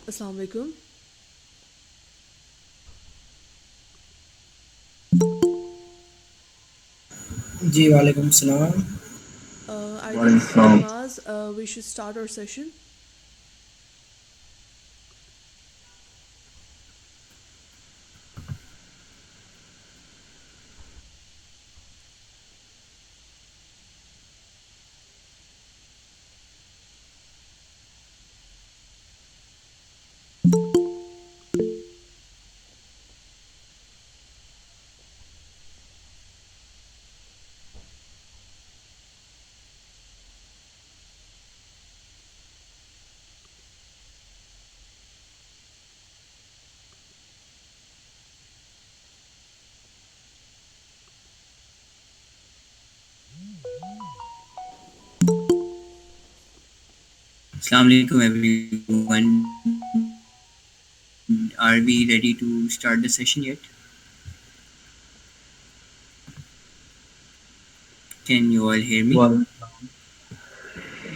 Assalamu alaikum. जी वालेकुम सलाम. I Walaikum think, Salam. Maaz, we should start our session. Assalamu alaikum everyone. Are we ready to start the session yet? Can you all hear me? Well,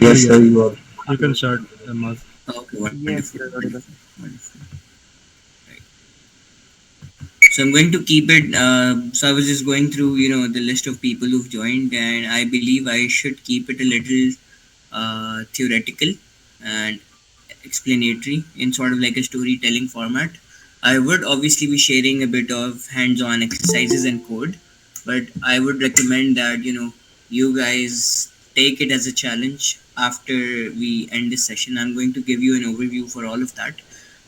Yeah, yes, yeah. sir, you are. You can start, Maz. Okay, Yes, wonderful, you're audible. wonderful, wonderful. Right. So I'm going to keep it. So I was just going through, the list of people who've joined, and I believe I should keep it a little theoretical and explanatory in sort of like a storytelling format. I would obviously be sharing a bit of hands-on exercises and code, but I would recommend that you guys take it as a challenge after we end this session. I'm going to give you an overview for all of that,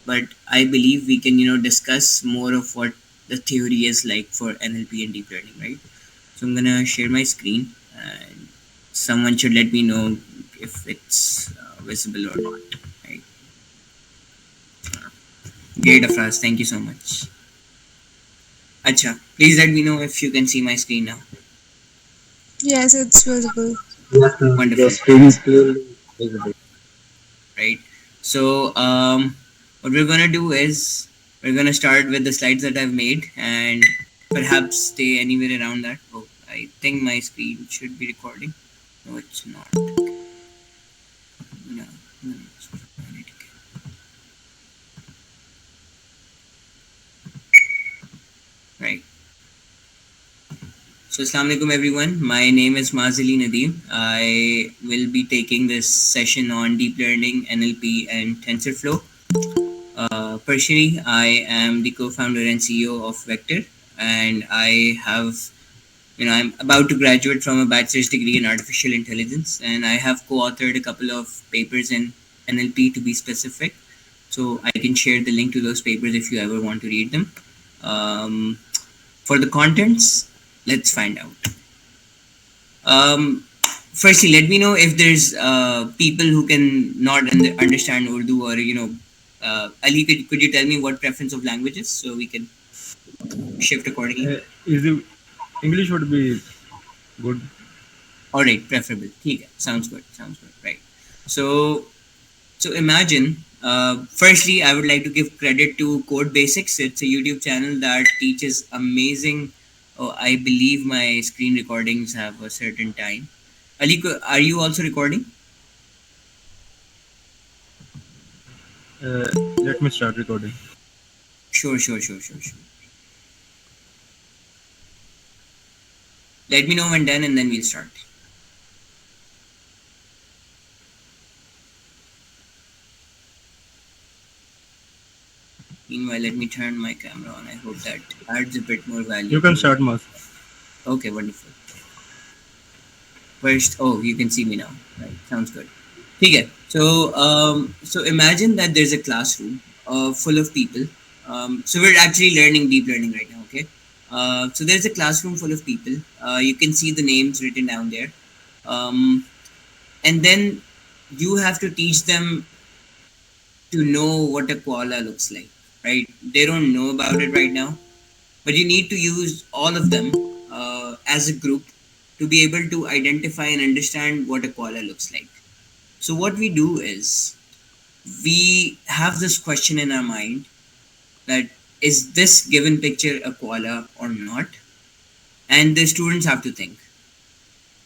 but I believe we can discuss more of what the theory is like for NLP and deep learning, right? So I'm gonna share my screen, and someone should let me know if it's visible or not. Right? Great, Afraz. Thank you so much. Acha, please let me know if you can see my screen now. Yes, it's visible. Yes, sir. Your Wonderful. screen is clearly visible. Right. So what we're gonna do is we're gonna start with the slides that I've made and perhaps stay anywhere around that. Oh, I think my screen should be recording. No, it's not. No, no, it's not. Right. So, Assalamu alaikum everyone. My name is Maaz Ali Nadeem. I will be taking this session on deep learning, NLP, and TensorFlow. Personally, I am the co-founder and CEO of Vector, and I'm about to graduate from a bachelor's degree in artificial intelligence, and I have co-authored a couple of papers in NLP to be specific. So I can share the link to those papers if you ever want to read them. Um, for the contents, let's find out. Firstly, let me know if there's people who can not understand Urdu or Ali. Could you tell me what preference of languages so we can shift accordingly? Easy. English would be good. All right, preferable. ठीक है. Sounds good. Sounds good. Right. So imagine. Firstly, I would like to give credit to Code Basics. It's a YouTube channel that teaches amazing. Oh, I believe my screen recordings have a certain time. Ali, are you also recording? Let me start recording. Sure, sure, sure, sure, sure. Let me know when done and then we'll start. Meanwhile, let me turn my camera on. I hope that adds a bit more value You can to. start, Maz. Okay, wonderful. First, oh, you can see me now. Right, sounds good. Okay, so imagine that there's a classroom full of people. So we're actually learning deep learning right now. Okay, so there's a classroom full of people. You can see the names written down there, and then you have to teach them to know what a koala looks like. Right? They don't know about it right now, but you need to use all of them as a group to be able to identify and understand what a koala looks like. So what we do is we have this question in our mind that is this given picture a koala or not, and the students have to think.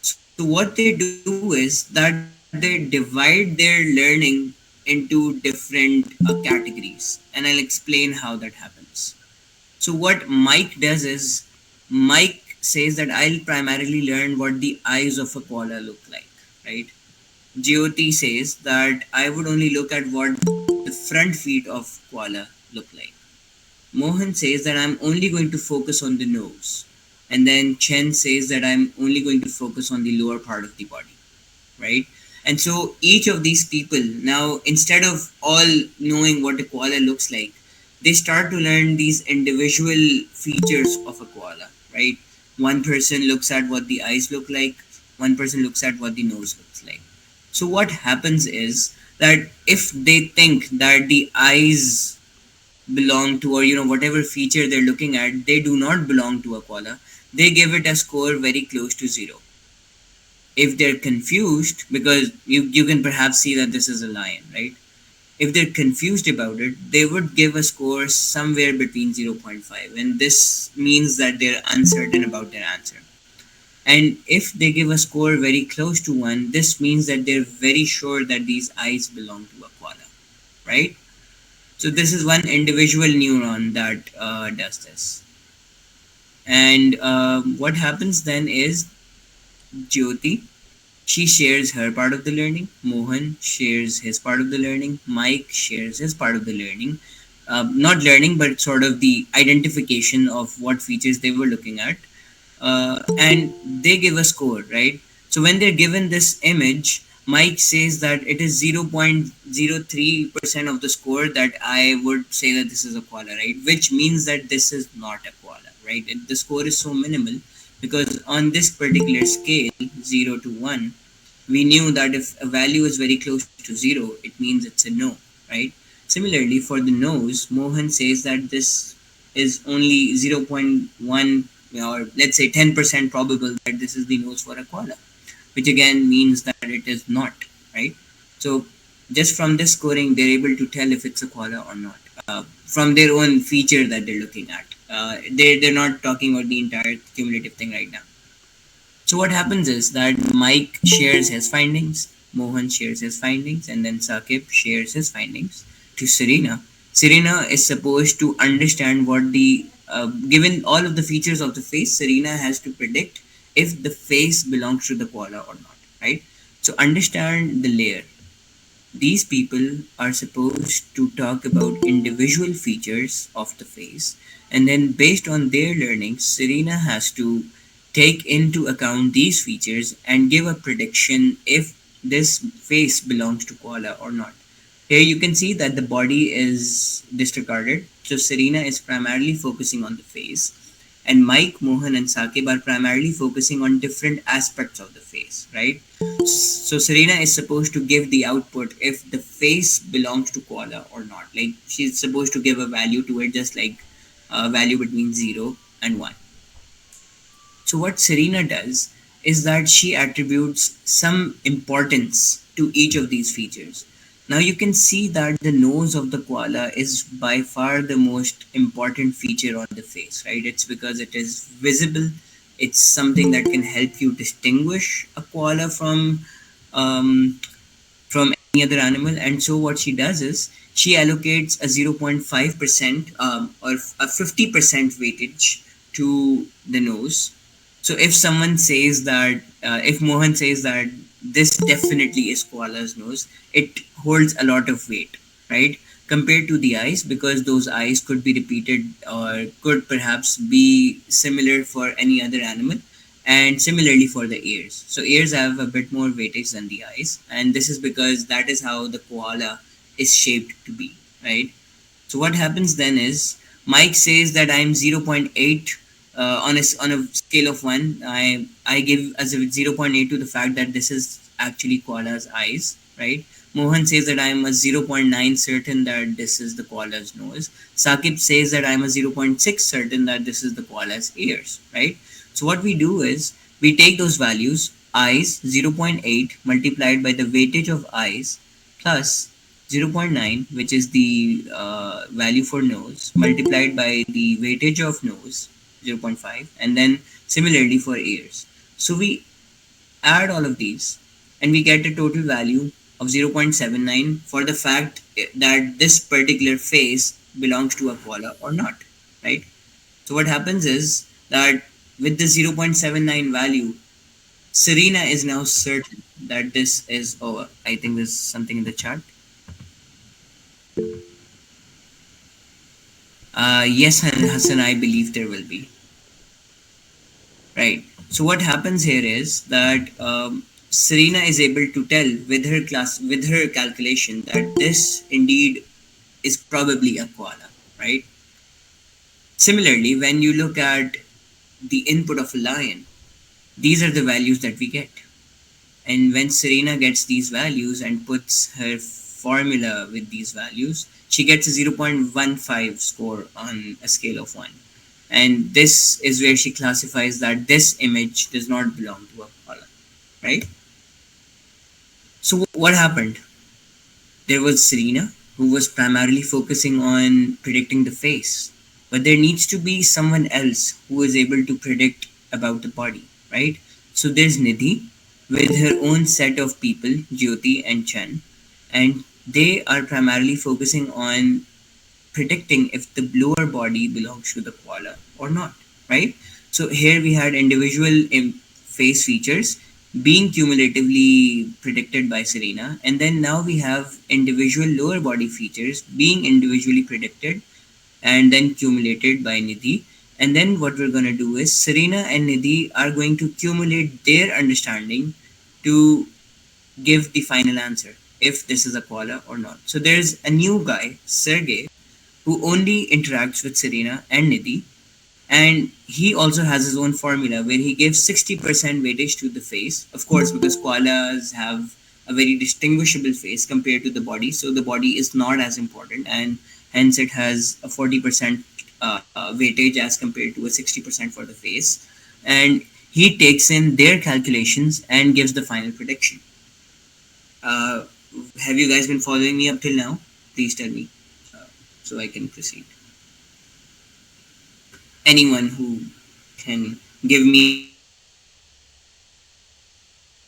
So what they do is that they divide their learning into into different categories, and I'll explain how that happens. So what Mike does is Mike says that I'll primarily learn what the eyes of a koala look like, right? Jyoti says that I would only look at what the front feet of koala look like. Mohan says that I'm only going to focus on the nose. And then Chen says that I'm only going to focus on the lower part of the body, right? And so each of these people now, instead of all knowing what a koala looks like, they start to learn these individual features of a koala, right? One person looks at what the eyes look like, one person looks at what the nose looks like. So what happens is that if they think that the eyes belong to, or whatever feature they're looking at, they do not belong to a koala, they give it a score very close to zero. If they're confused, because you can perhaps see that this is a lion, right? If they're confused about it, they would give a score somewhere between zero point 0.5, and this means that they're uncertain about their answer. And if they give a score very close to 1, this means that they're very sure that these eyes belong to a koala, right? So this is one individual neuron that does this. And what happens then is Jyoti, she shares her part of the learning. Mohan shares his part of the learning. Mike shares his part of the learning. Not learning, but sort of the identification of what features they were looking at. And they give a score, right? So when they're given this image, Mike says that it is 0.03% of the score that I would say that this is a koala, right? Which means that this is not a koala, right? The score is so minimal because on this particular scale, 0 to 1, we knew that if a value is very close to 0, it means it's a no, right? Similarly, for the nose, Mohan says that this is only 0.1, or let's say 10% probable that this is the nose for a koala, which again means that it is not, right? So just from this scoring, they're able to tell if it's a koala or not from their own feature that they're looking at. They're not talking about the entire cumulative thing right now. So what happens is that Mike shares his findings, Mohan shares his findings, and then Sakib shares his findings to Serena. Serena is supposed to understand what given all of the features of the face, Serena has to predict if the face belongs to the koala or not, right? So understand the layer. These people are supposed to talk about individual features of the face, and then based on their learnings, Serena has to take into account these features and give a prediction if this face belongs to koala or not. Here you can see that the body is disregarded, so Serena is primarily focusing on the face, and Mike, Mohan, and Sakib are primarily focusing on different aspects of the face, right? So Serena is supposed to give the output if the face belongs to koala or not. Like she's supposed to give a value to it, just like a value between 0 and 1. So what Serena does is that she attributes some importance to each of these features. Now you can see that the nose of the koala is by far the most important feature on the face, right? It's because it is visible. It's something that can help you distinguish a koala um, from any other animal. And so what she does is she allocates a 0.5% or a 50% weightage to the nose. So if someone says that, if Mohan says that this definitely is koala's nose, it holds a lot of weight, right? Compared to the eyes, because those eyes could be repeated or could perhaps be similar for any other animal, and similarly for the ears. So ears have a bit more weightage than the eyes, and this is because that is how the koala is shaped to be, right? So what happens then is Mike says that I'm zero point 0.8 on a scale of 1. I give as a 0.8 to the fact that this is actually koala's eyes, right? Mohan says that I'm a zero point 0.9 certain that this is the koala's nose. Sakib says that I'm a zero point 0.6 certain that this is the koala's ears, right? So what we do is we take those values, eyes 0 0.8 multiplied by the weightage of eyes plus 0 0.9, which is the value for nose, multiplied by the weightage of nose, 0 0.5, and then similarly for ears. So we add all of these and we get a total value of 0.79 for the fact that this particular face belongs to a koala or not, right? So what happens is that with the 0.79 value, Serena is now certain that this is over. I think there's something in the chart. Yes, Hassan, I believe there will be. Right. So what happens here is that Serena is able to tell with her calculation that this indeed is probably a koala, right? Similarly, when you look at the input of a lion, these are the values that we get. And when Serena gets these values and puts her formula with these values, she gets a 0.15 score on a scale of 1. And this is where she classifies that this image does not belong to a koala, right? So what happened? There was Serena, who was primarily focusing on predicting the face, but there needs to be someone else who is able to predict about the body, right? So there's Nidhi with her own set of people, Jyoti and Chan, and they are primarily focusing on predicting if the lower body belongs to the koala or not, right? So here we had individual face features being cumulatively predicted by Serena, and then now we have individual lower body features being individually predicted and then cumulated by Nidhi. And then what we're going to do is Serena and Nidhi are going to cumulate their understanding to give the final answer if this is a koala or not. So there's a new guy, Sergey, who only interacts with Serena and Nidhi, and he also has his own formula where he gives 60% weightage to the face, of course, because koalas have a very distinguishable face compared to the body, so the body is not as important, and hence it has a 40% weightage as compared to a 60% for the face. And he takes in their calculations and gives the final prediction. Uh, have you guys been following me up till now? Please tell me so I can proceed. Anyone who can give me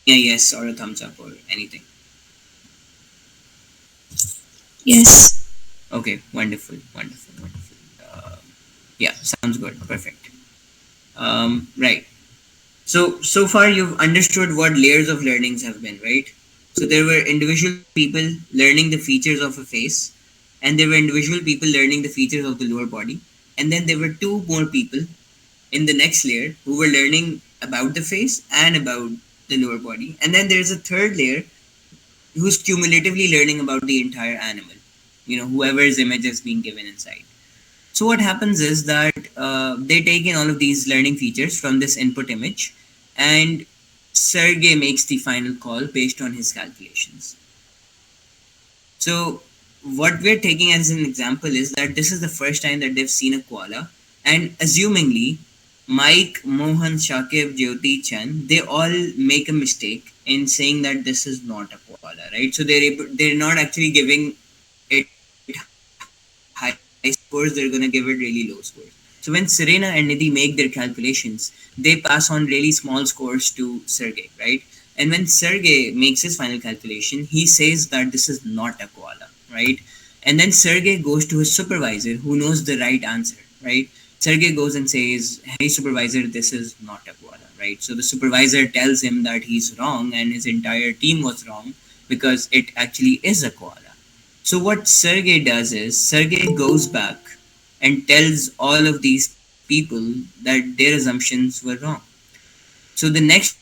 a yes or a thumbs up or anything. Yes. Okay, wonderful, wonderful, wonderful. Yeah, sounds good, perfect. Right. So far you've understood what layers of learnings have been, right? So there were individual people learning the features of a face, and there were individual people learning the features of the lower body, and then there were two more people in the next layer who were learning about the face and about the lower body. And then there's a third layer who's cumulatively learning about the entire animal, whoever's image is being given inside. So what happens is that they take in all of these learning features from this input image, and Sergey makes the final call based on his calculations. So what we're taking as an example is that this is the first time that they've seen a koala, and assumingly Mike, Mohan, Shakib, Jyoti, Chan, they all make a mistake in saying that this is not a koala, right? So they're not actually giving it high scores, they're gonna give it really low scores. So when Serena and Nidhi make their calculations, they pass on really small scores to Sergey, right? And when Sergey makes his final calculation, he says that this is not a koala, right? And then Sergey goes to his supervisor who knows the right answer, right? Sergey goes and says, "Hey supervisor, this is not a koala," right? So the supervisor tells him that he's wrong and his entire team was wrong because it actually is a koala. So what Sergey does is Sergey goes back and tells all of these people that their assumptions were wrong. So the next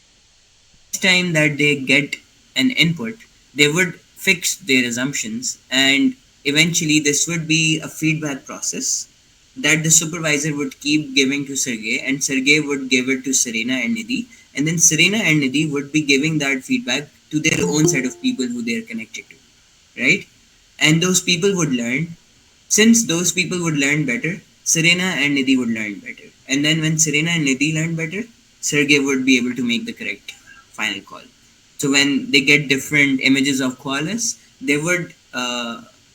time that they get an input, they would fix their assumptions, and eventually this would be a feedback process that the supervisor would keep giving to Sergey, and Sergey would give it to Serena and Nidhi, and then Serena and Nidhi would be giving that feedback to their own set of people who they are connected to, right? And those people would learn. Since those people would learn better, Serena and Nidhi would learn better. And then when Serena and Nidhi learn better, Sergey would be able to make the correct final call. So when they get different images of koalas, they would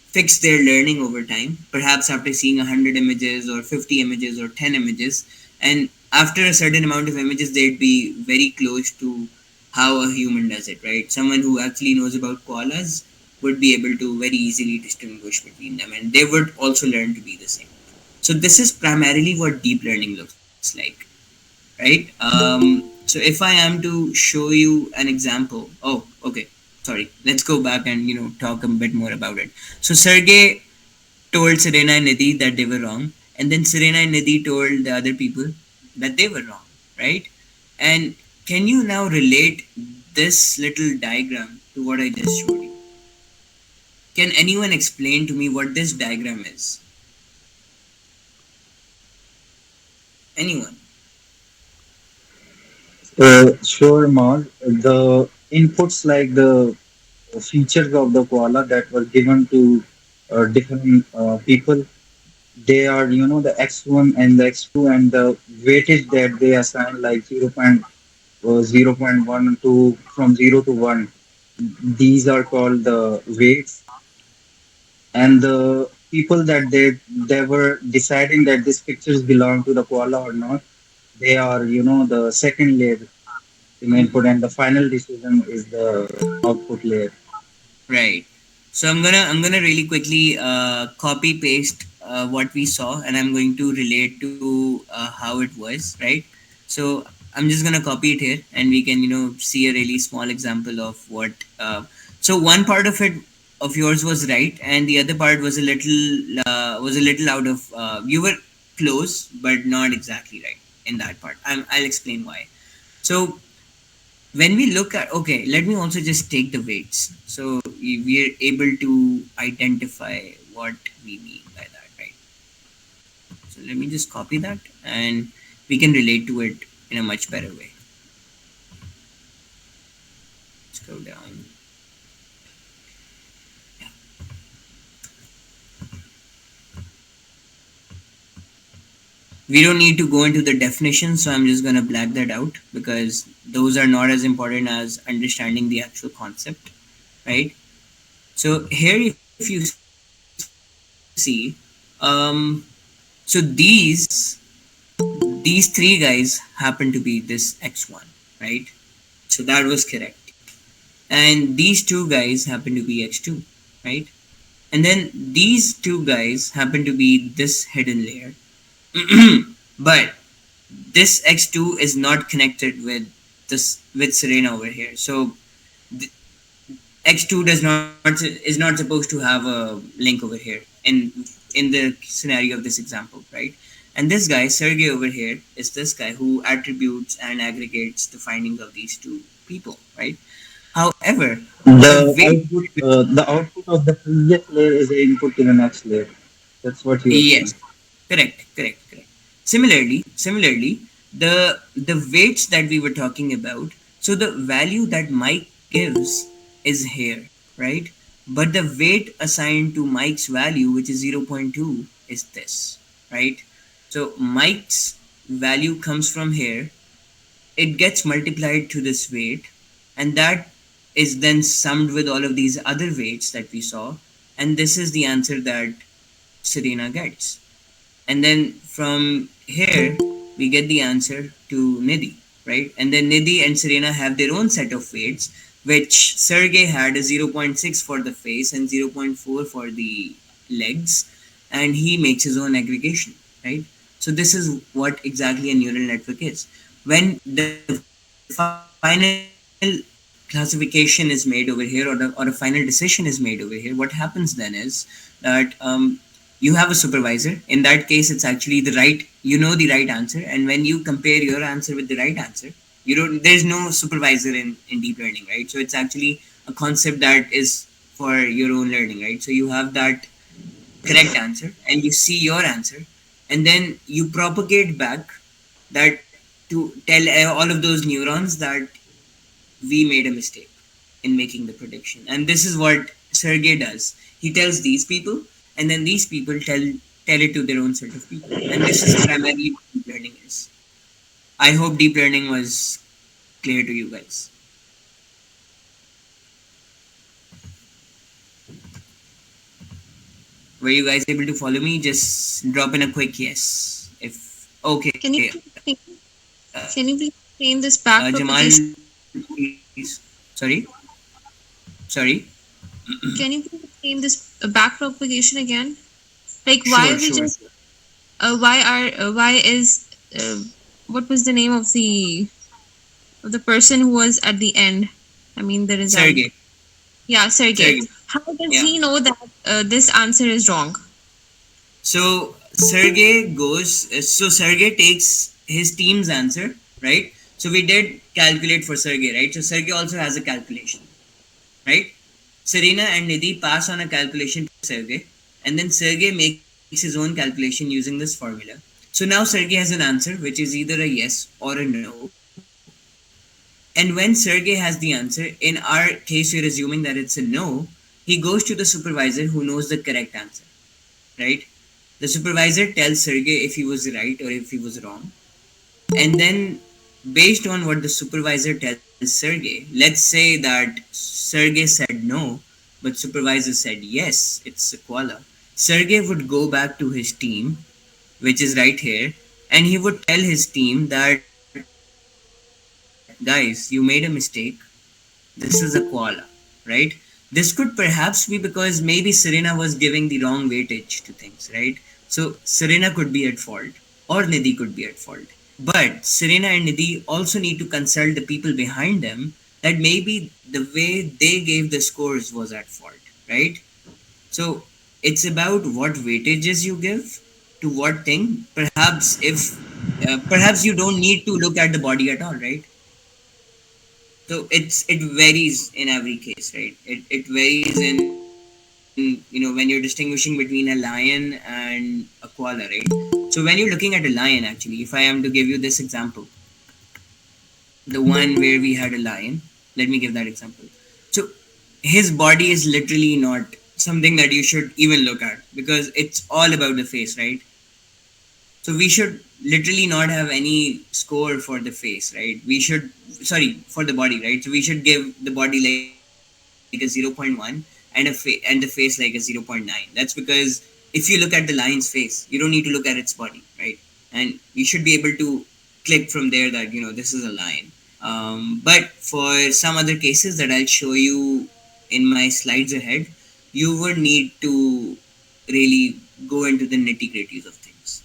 fix their learning over time, perhaps after seeing 100 images or 50 images or 10 images. And after a certain amount of images, they'd be very close to how a human does it, right? Someone who actually knows about koalas would be able to very easily distinguish between them, and they would also learn to be the same. So this is primarily what deep learning looks like, right? So if I am to show you an example, oh, okay, sorry, let's go back and talk a bit more about it. So Sergey told Serena and Nidhi that they were wrong, and then Serena and Nidhi told the other people that they were wrong, right? And can you now relate this little diagram to what I just showed you? Can anyone explain to me what this diagram is? Anyone? Sure, Mark. The inputs like the features of the koala that were given to different people, they are, the X1 and the X2 and the weightage that they assign like 0. 0.1 to from 0 to 1. These are called the weights. And the people that they were deciding that these pictures belong to the koala or not, they are, the second layer in input, and the final decision is the output layer. Right. So I'm gonna really quickly copy paste what we saw, and I'm going to relate to how it was. Right. So I'm just gonna copy it here, and we can see a really small example of what. So one part of it of yours was right, and the other part was a little out of. You were close, but not exactly right in that part. I'll explain why. So when we look at, okay, let me also just take the weights so we are able to identify what we mean by that, right? So let me just copy that, and we can relate to it in a much better way. Scroll down. Yeah. We don't need to go into the definition, so I'm just going to black that out because those are not as important as understanding the actual concept, right? So here if you see, so these three guys happen to be this X1, right? So that was correct. And these two guys happen to be X2, right? And then these two guys happen to be this hidden layer. But this X2 is not connected with this with Serena over here. So X2 is not supposed to have a link over here in the scenario of this example, right? And this guy, Sergey over here, is this guy who attributes and aggregates the findings of these two people, right? However, the way The output of the previous layer is the input to the next layer. That's what you are yes, saying. correct. Similarly, the weights that we were talking about. So the value that Mike gives is here, right? But the weight assigned to Mike's value, which is 0.2, is this, right? So Mike's value comes from here. It gets multiplied to this weight, and that is then summed with all of these other weights that we saw, and this is the answer that Serena gets. And then from here we get the answer to Nidhi, right? And then Nidhi and Serena have their own set of weights, which Sergey had a zero point 0.6 for the face and 0.4 for the legs, and he makes his own aggregation, right? So this is what exactly a neural network is. When the final classification is made over here, or a final decision is made over here, what happens then is that you have a supervisor. In that case, it's actually the right answer, and when you compare your answer with the right answer, there's no supervisor in deep learning, right? So it's actually a concept that is for your own learning, right? So you have that correct answer and you see your answer, and then you propagate back that to tell all of those neurons that we made a mistake in making the prediction. And this is what Sergey does. He tells these people, and then these people tell it to their own set of people. And this is primarily what deep learning is. I hope deep learning was clear to you guys. Were you guys able to follow me? Just drop in a quick yes. If okay, Can you please explain, uh, can you please explain this Jamal, back propagation? please. Sorry, sorry. Can you please explain this back propagation again? Like why Sure, we sure, just sure. why is what was the name of the person who was at the end? I mean the result. Sergey, Yeah, Sergey. Sergey. How does Yeah. he know that this answer is wrong? So Sergey goes. So Sergey takes his team's answer, right? So we did calculate for Sergey, right? So Sergey also has a calculation, right? Serena and Nidhi pass on a calculation to Sergey, and then Sergey makes his own calculation using this formula. So now Sergey has an answer which is either a yes or a no. And when Sergey has the answer, in our case, we're assuming that it's a no, he goes to the supervisor who knows the correct answer, right? The supervisor tells Sergey if he was right or if he was wrong. And then, based on what the supervisor tells Sergey, let's say that Sergey said no, but supervisor said yes, it's a koala. Sergey would go back to his team, which is right here, and he would tell his team that, guys, you made a mistake. This is a koala, right? This could perhaps be because maybe Serena was giving the wrong weightage to things, right? So Serena could be at fault, or Nidhi could be at fault. But Serena and Nidhi also need to consult the people behind them that maybe the way they gave the scores was at fault, right? So it's about what weightages you give to what thing. Perhaps you don't need to look at the body at all, right? So it varies in every case, right? It varies in, when you're distinguishing between a lion and a koala, right? So when you're looking at a lion, actually, if I am to give you this example, the one where we had a lion, let me give that example. So his body is literally not something that you should even look at because it's all about the face, right? So we should literally not have any score for the face, right? We should, sorry, for the body, right? So we should give the body like a 0.1 and the face like a 0.9. That's because if you look at the lion's face, you don't need to look at its body, right? And you should be able to click from there that, this is a lion. But for some other cases that I'll show you in my slides ahead, you would need to really go into the nitty gritties of things.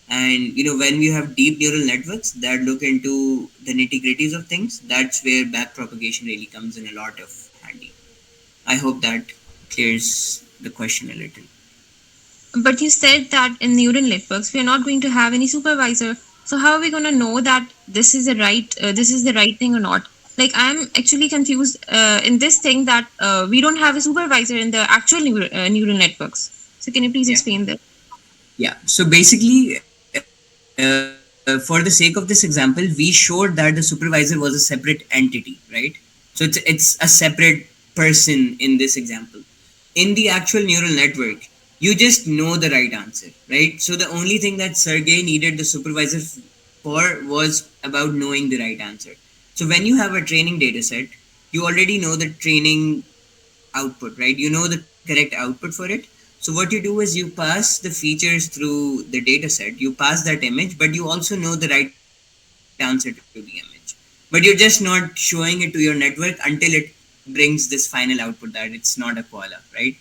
And when you have deep neural networks that look into the nitty gritties of things, that's where back propagation really comes in a lot of handy. I hope that clears the question a little. But you said that in neural networks we are not going to have any supervisor. So how are we going to know that this is the right thing or not? Like I'm actually confused in this thing that we don't have a supervisor in the actual neural networks. So can you please Yeah. explain that? Yeah. So basically, for the sake of this example, we showed that the supervisor was a separate entity, right? So it's a separate person in this example. In the actual neural network, you just know the right answer, right? So the only thing that Sergey needed the supervisor for was about knowing the right answer. So when you have a training data set, you already know the training output, right? You know the correct output for it. So what you do is you pass the features through the data set, you pass that image, but you also know the right answer to the image. But you're just not showing it to your network until it brings this final output that it's not a koala, right?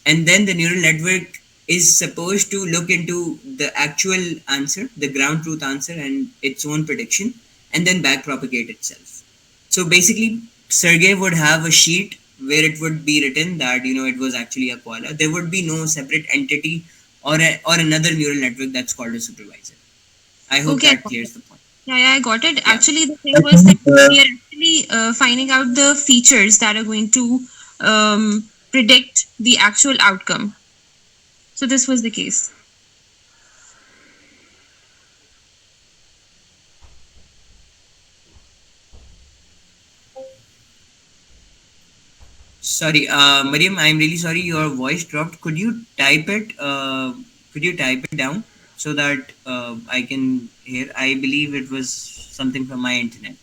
And then the neural network is supposed to look into the actual answer, the ground truth answer, and its own prediction, and then back propagate itself. So basically, Sergey would have a sheet where it would be written that it was actually a koala. There would be no separate entity or another neural network that's called a supervisor. I hope Okay, I that got it. clears the point. Yeah, I got it. Yeah. Actually, the thing I was that think we are actually finding out the features that are going to predict the actual outcome. So this was the case. Sorry, Mariam, I'm really sorry. Your voice dropped. Could you type it? Could you type it down so that I can hear? I believe it was something from my internet.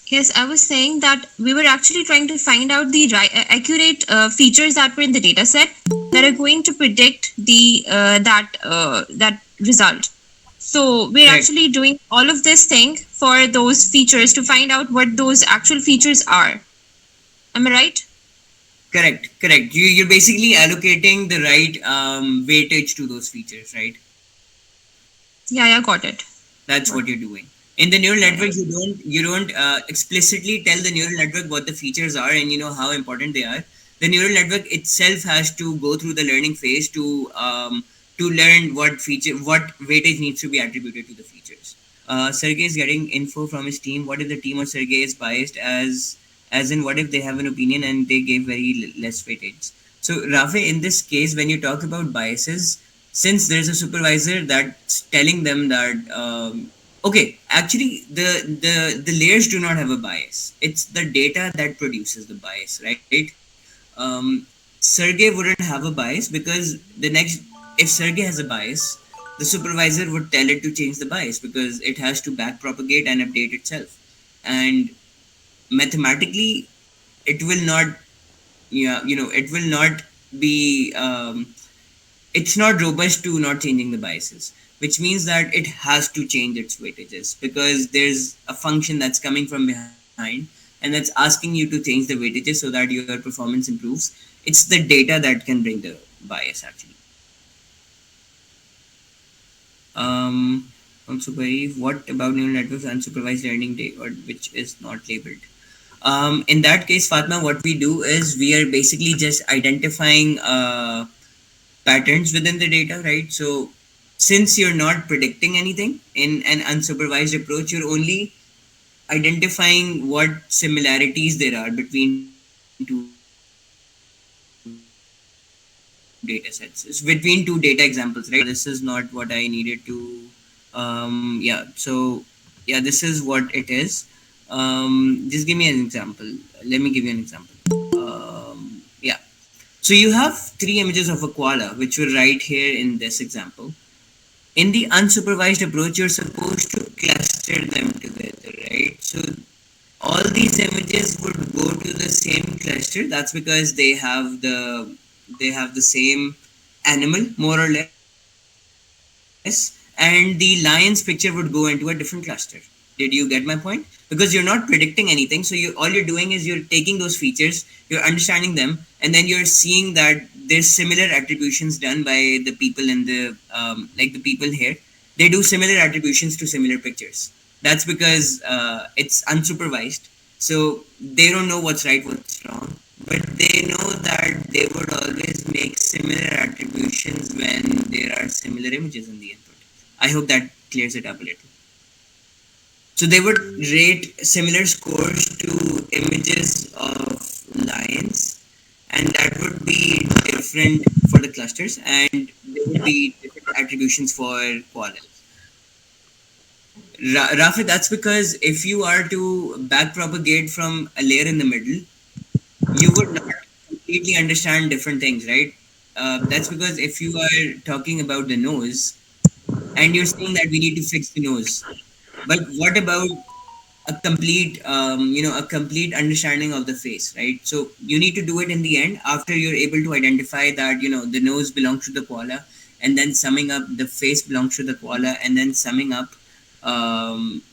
Yes, I was saying that we were actually trying to find out the accurate features that were in the data set that are going to predict the that result. So we're Correct. actually doing all of this thing for those features to find out what those actual features are. Am I right? Correct. You're basically allocating the right weightage to those features, right? Yeah, yeah, got it. That's Got what it. you're doing. In the neural Yeah, yeah. network, you don't explicitly tell the neural network what the features are and how important they are. The neural network itself has to go through the learning phase to learn what weightage needs to be attributed to the features. Sergey is getting info from his team. What if the team of Sergey is biased, as in what if they have an opinion and they gave very less weightage? So Rafe, in this case, when you talk about biases, since there's a supervisor that's telling them that okay, actually the layers do not have a bias. It's the data that produces the bias, right? Sergey wouldn't have a bias because if Sergey has a bias, the supervisor would tell it to change the bias because it has to back propagate and update itself. And mathematically, it will not, yeah, it will not be, it's not robust to not changing the biases, which means that it has to change its weightages because there's a function that's coming from behind and that's asking you to change the weightages so that your performance improves. It's the data that can bring the bias actually. Um, Also, query, what about neural networks unsupervised learning data, or which is not labeled? In that case, Fatma, what we do is we are basically just identifying patterns within the data, right? So since you're not predicting anything in an unsupervised approach, you're only identifying what similarities there are between two data sets, between two data examples, right? This is not what I needed to. Yeah. So yeah, this is what it is. Just give me an example. Let me give you an example. Yeah. So you have three images of a koala, which were right here in this example. In the unsupervised approach, you're supposed to cluster them together, right? So all these images would go to the same cluster. That's because they have the same animal more or less, and the lion's picture would go into a different cluster. Did you get my point? Because you're not predicting anything, so all you're doing is you're taking those features, you're understanding them, and then you're seeing that there's similar attributions done by the people in the like the people here. They do similar attributions to similar pictures. That's because it's unsupervised, so they don't know what's right, what's wrong, but they know that they would always make similar attributions when there are similar images in the input. I hope that clears it up a little. So they would rate similar scores to images of lions, and that would be different for the clusters, and there would be different attributions for koalas. Rafi, that's because if you are to backpropagate from a layer in the middle, you would not completely understand different things, right? That's because if you are talking about the nose and you're saying that we need to fix the nose, but what about a complete understanding of the face, right? So you need to do it in the end after you're able to identify that the nose belongs to the koala, and then summing up the face belongs to the koala, and then summing up,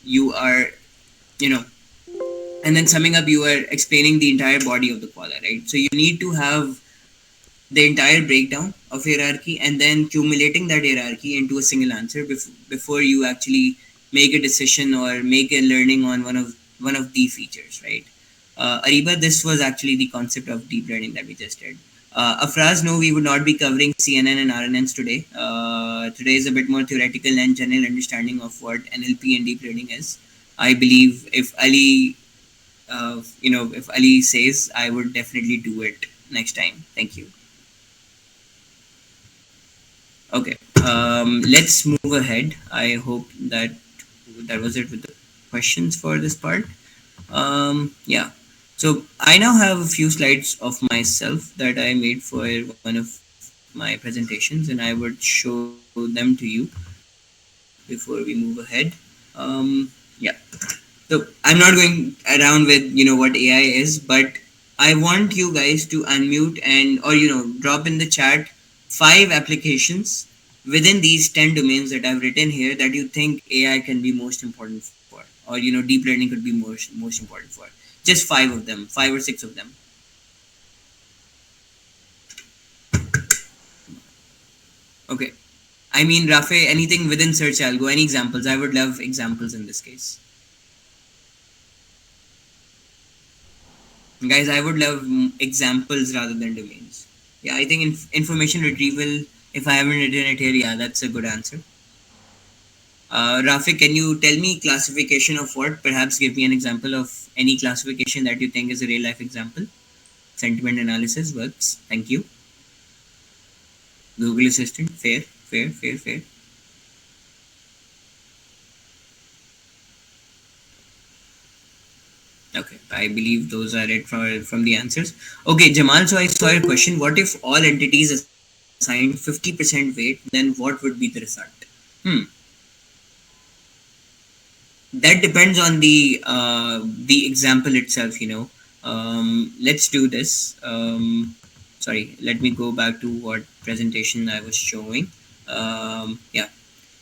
you are you know you are explaining the entire body of the koala, right? So you need to have the entire breakdown of hierarchy and then cumulating that hierarchy into a single answer before you actually make a decision or make a learning on one of the features, right? Ariba, this was actually the concept of deep learning that we just did. Afraz, no, we would not be covering CNN and RNNs today. Today is a bit more theoretical and general understanding of what NLP and deep learning is. I believe if Ali says, I would definitely do it next time. Thank you. Okay, let's move ahead. I hope that was it with the questions for this part. Yeah. So I now have a few slides of myself that I made for one of my presentations, and I would show them to you before we move ahead. Yeah. So I'm not going around with what AI is, but I want you guys to unmute and or drop in the chat 5 applications that within these 10 domains that I've written here that you think AI can be most important for, or deep learning could be most important for. Just five of them, 5 or 6 of them. Okay. I mean, Rafe, anything within search algo, any examples? I would love examples in this case. Guys, I would love examples rather than domains. Yeah, I think information retrieval, if I haven't written it here, yeah, that's a good answer. Rafi, can you tell me classification of what? Perhaps give me an example of any classification that you think is a real life example. Sentiment analysis works. Thank you. Google Assistant, fair, fair, fair, fair. Okay, I believe those are it from the answers. Okay, Jamal, so I saw your question. What if all entities assigned 50% weight, then what would be the result? Hmm. That depends on the example itself, let's do this. Sorry, let me go back to what presentation I was showing. Yeah,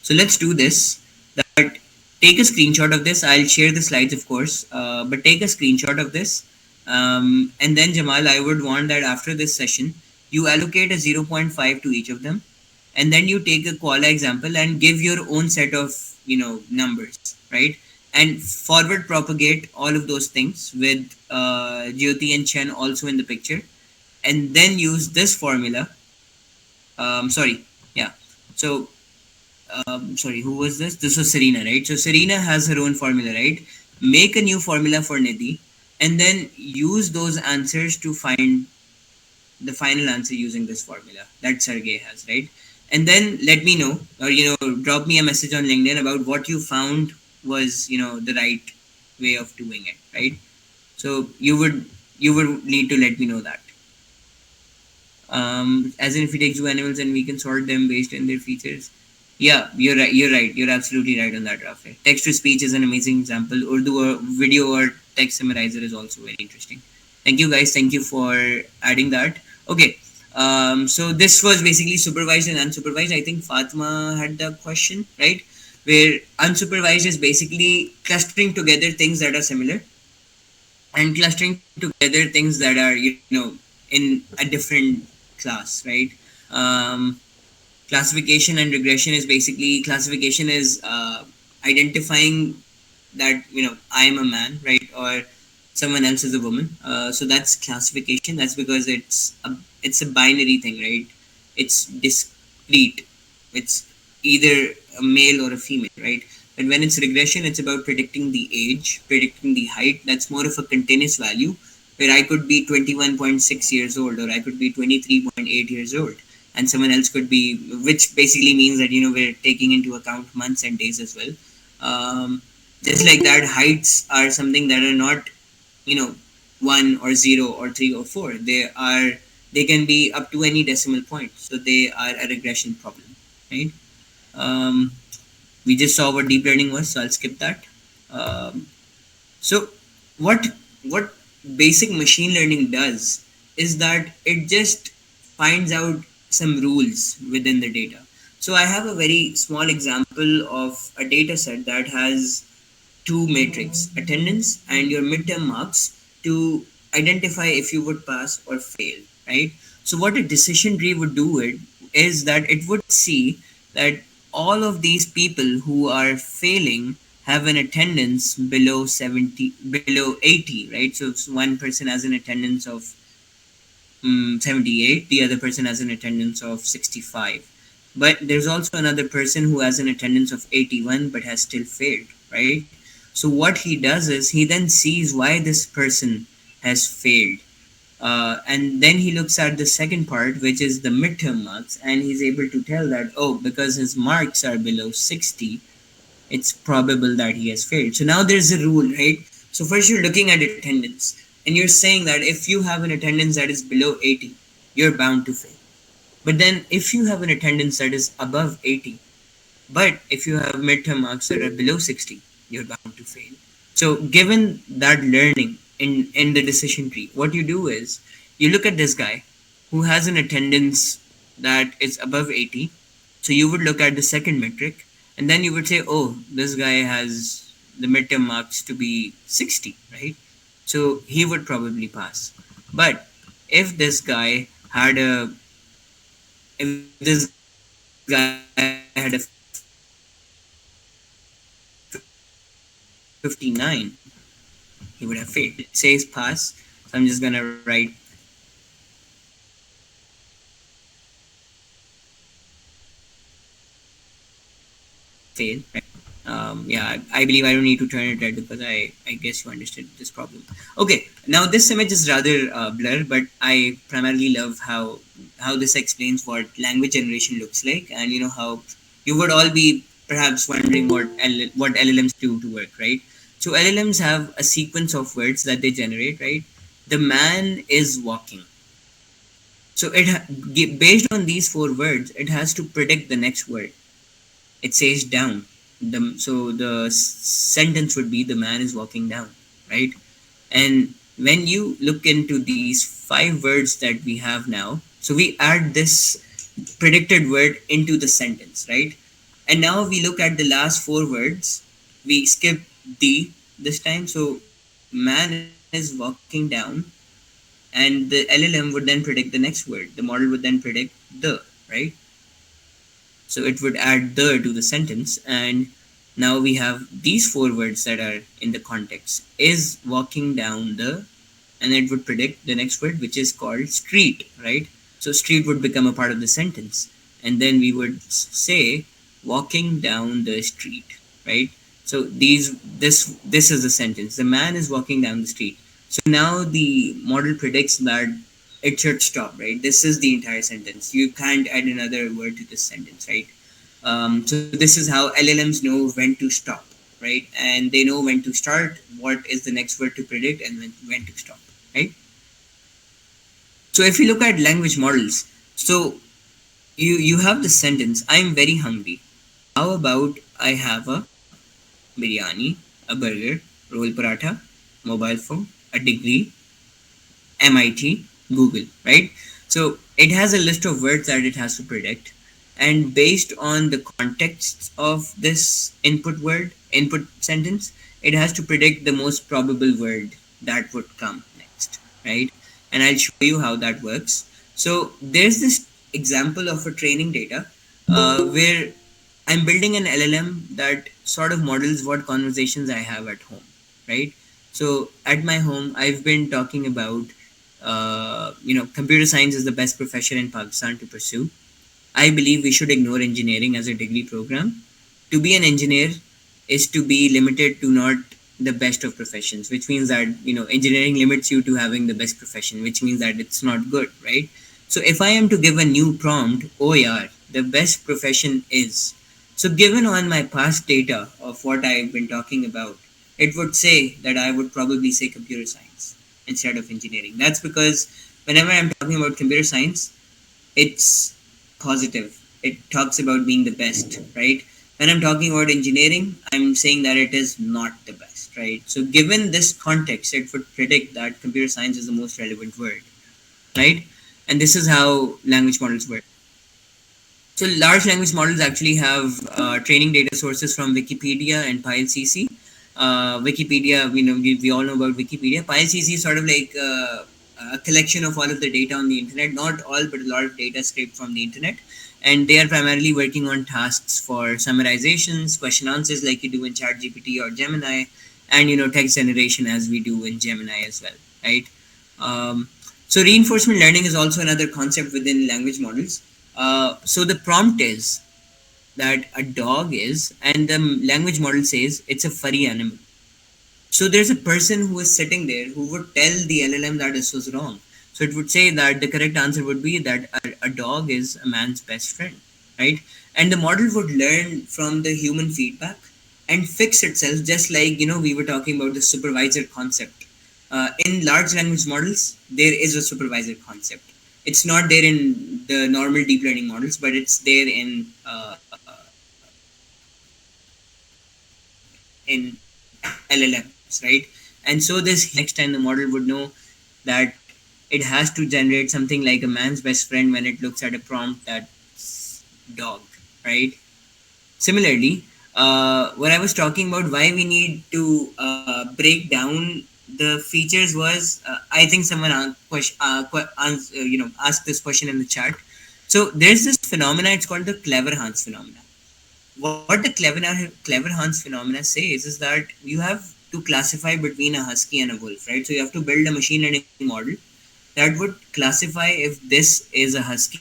so let's do this. That Take a screenshot of this. I'll share the slides, of course, but take a screenshot of this. And then, Jamal, I would want that after this session, you allocate a 0.5 to each of them, and then you take a koala example and give your own set of numbers, right? And forward propagate all of those things with Jyoti and Chen also in the picture, and then use this formula. Sorry, yeah. So sorry, who was this? This was Serena, right? So Serena has her own formula, right? Make a new formula for Nidhi, and then use those answers to find the final answer using this formula that Sergey has, right? And then let me know, or drop me a message on LinkedIn about what you found was the right way of doing it, right? So you would need to let me know that. As in, if we take two animals and we can sort them based on their features. Yeah, you're right. You're right. You're absolutely right on that, Rafi. Text to speech is an amazing example. Urdu or video or text summarizer is also very interesting. Thank you, guys. Thank you for adding that. Okay. So this was basically supervised and unsupervised. I think Fatma had the question, right? Where unsupervised is basically clustering together things that are similar and clustering together things that are, in a different class, right? Um, Classification and regression is basically, classification is identifying that I am a man, right, or someone else is a woman. So that's classification. That's because it's a binary thing, right? It's discrete. It's either a male or a female, right? And when it's regression, it's about predicting the age, predicting the height. That's more of a continuous value, where I could be 21.6 years old, or I could be 23.8 years old, and someone else could be, which basically means that we're taking into account months and days as well. Just like that, heights are something that are not 1 or 0 or 3 or 4. They can be up to any decimal point, so they are a regression problem, right? um, we just saw what deep learning was, so I'll skip that. So what basic machine learning does is that it just finds out some rules within the data. So I have a very small example of a data set that has two metrics, attendance and your midterm marks, to identify if you would pass or fail, right? So what a decision tree would do is that it would see that all of these people who are failing have an attendance below 70, below 80, right? So if one person has an attendance of 78, the other person has an attendance of 65. But there's also another person who has an attendance of 81 but has still failed, right? So what he does is he then sees why this person has failed. And then he looks at the second part, which is the midterm marks, and he's able to tell that, oh, because his marks are below 60, it's probable that he has failed. So now there's a rule, right? So first you're looking at attendance, and you're saying that if you have an attendance that is below 80, you're bound to fail. But then if you have an attendance that is above 80, but if you have midterm marks that are below 60, you're bound to fail. So given that learning in the decision tree, what you do is you look at this guy who has an attendance that is above 80, So you would look at the second metric, and then you would say, oh, this guy has the midterm marks to be 60, right? So he would probably pass. But if this guy had a if this guy had a 59, he would have failed. It says pass, so I'm just gonna write fail, right? Yeah, I believe I don't need to turn it red because I guess you understood this problem. Okay, now this image is rather blur, but I primarily love how this explains what language generation looks like, and you know how you would all be perhaps wondering what LLMs do to work, right? So LLMs have a sequence of words that they generate, right? The man is walking. So based on these four words, it has to predict the next word. It says down. So the sentence would be the man is walking down, right? And when you look into these five words that we have now, so we add this predicted word into the sentence, right? And now we look at the last four words. We skip the this time. So man is walking down, and the LLM would then predict the next word. The model would then predict the, right? So it would add the to the sentence, and now we have these four words that are in the context. Is walking down the, and it would predict the next word, which is called street, right? So street would become a part of the sentence, and then we would say walking down the street, right? So this is the sentence. The man is walking down the street. So now the model predicts that it should stop, right? This is the entire sentence. You can't add another word to this sentence, right? So this is how LLMs know when to stop, right? And they know when to start, what is the next word to predict, and when to stop, right? So if you look at language models, so you have the sentence, I'm very hungry. How about I have a biryani, a burger, roll paratha, mobile phone, a degree, MIT, Google, right? So it has a list of words that it has to predict. And based on the context of this input sentence, it has to predict the most probable word that would come next, right? And I'll show you how that works. So there's this example of a training data where I'm building an LLM that sort of models what conversations I have at home, right? So at my home, I've been talking about, computer science is the best profession in Pakistan to pursue. I believe we should ignore engineering as a degree program. To be an engineer is to be limited to not the best of professions, which means that, engineering limits you to having the best profession, which means that it's not good, right? So if I am to give a new prompt, oh yeah, the best profession is. So given on my past data of what I've been talking about, it would say that I would probably say computer science instead of engineering. That's because whenever I'm talking about computer science, it's positive. It talks about being the best, right? When I'm talking about engineering, I'm saying that it is not the best, right? So given this context, it would predict that computer science is the most relevant word, right? And this is how language models work. So large language models actually have training data sources from Wikipedia and PyLCC. Wikipedia, we all know about Wikipedia. PyLCC is sort of like a collection of all of the data on the internet. Not all, but a lot of data scraped from the internet. And they are primarily working on tasks for summarizations, question answers like you do in ChatGPT or Gemini, and text generation as we do in Gemini as well, right? So reinforcement learning is also another concept within language models. So the prompt is that a dog is, and the language model says it's a furry animal. So there's a person who is sitting there who would tell the LLM that this was wrong. So it would say that the correct answer would be that a dog is a man's best friend, right? And the model would learn from the human feedback and fix itself, just like we were talking about the supervisor concept. In large language models, there is a supervisor concept. It's not there in the normal deep learning models, but it's there in LLMs, right? And so this next time the model would know that it has to generate something like a man's best friend when it looks at a prompt that's dog, right? Similarly, what I was talking about, why we need to break down the features was, I think someone asked this question in the chat. So there's this phenomena. It's called the clever Hans phenomena. What the clever Hans phenomena says is that you have to classify between a husky and a wolf, right? So you have to build a machine learning model that would classify if this is a husky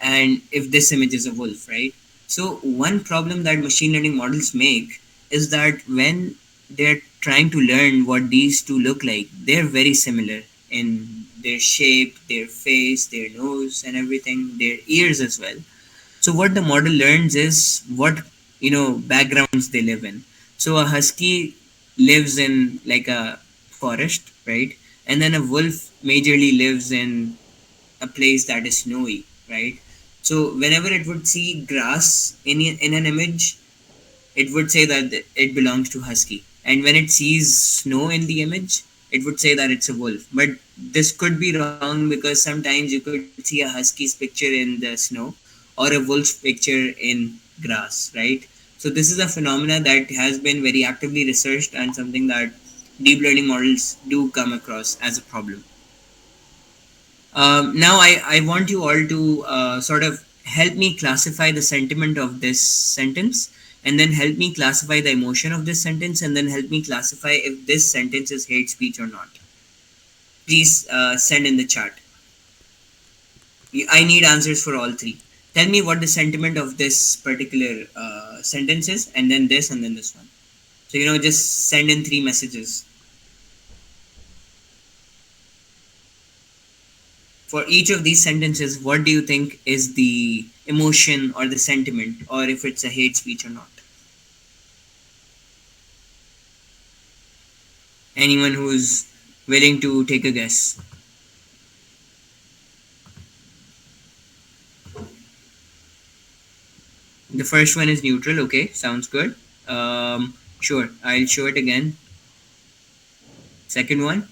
and if this image is a wolf, right? So one problem that machine learning models make is that when they're trying to learn what these two look like, they're very similar in their shape, their face, their nose, and everything, their ears as well. So what the model learns is what backgrounds they live in. So a husky lives in like a forest, right? And then a wolf majorly lives in a place that is snowy, right? So whenever it would see grass in an image, it would say that it belongs to husky, and when it sees snow in the image, it would say that it's a wolf. But this could be wrong, because sometimes you could see a husky's picture in the snow or a wolf's picture in grass, right? So this is a phenomena that has been very actively researched and something that deep learning models do come across as a problem. Now I want you all to sort of help me classify the sentiment of this sentence, and then help me classify the emotion of this sentence, and then help me classify if this sentence is hate speech or not. Please send in the chat. I need answers for all three. Tell me what the sentiment of this particular sentence is, and then this, and then this one. So, just send in 3 messages. For each of these sentences, what do you think is the emotion or the sentiment, or if it's a hate speech or not? Anyone who's willing to take a guess? The first one is neutral. Okay, sounds good. Sure, I'll show it again. Second one.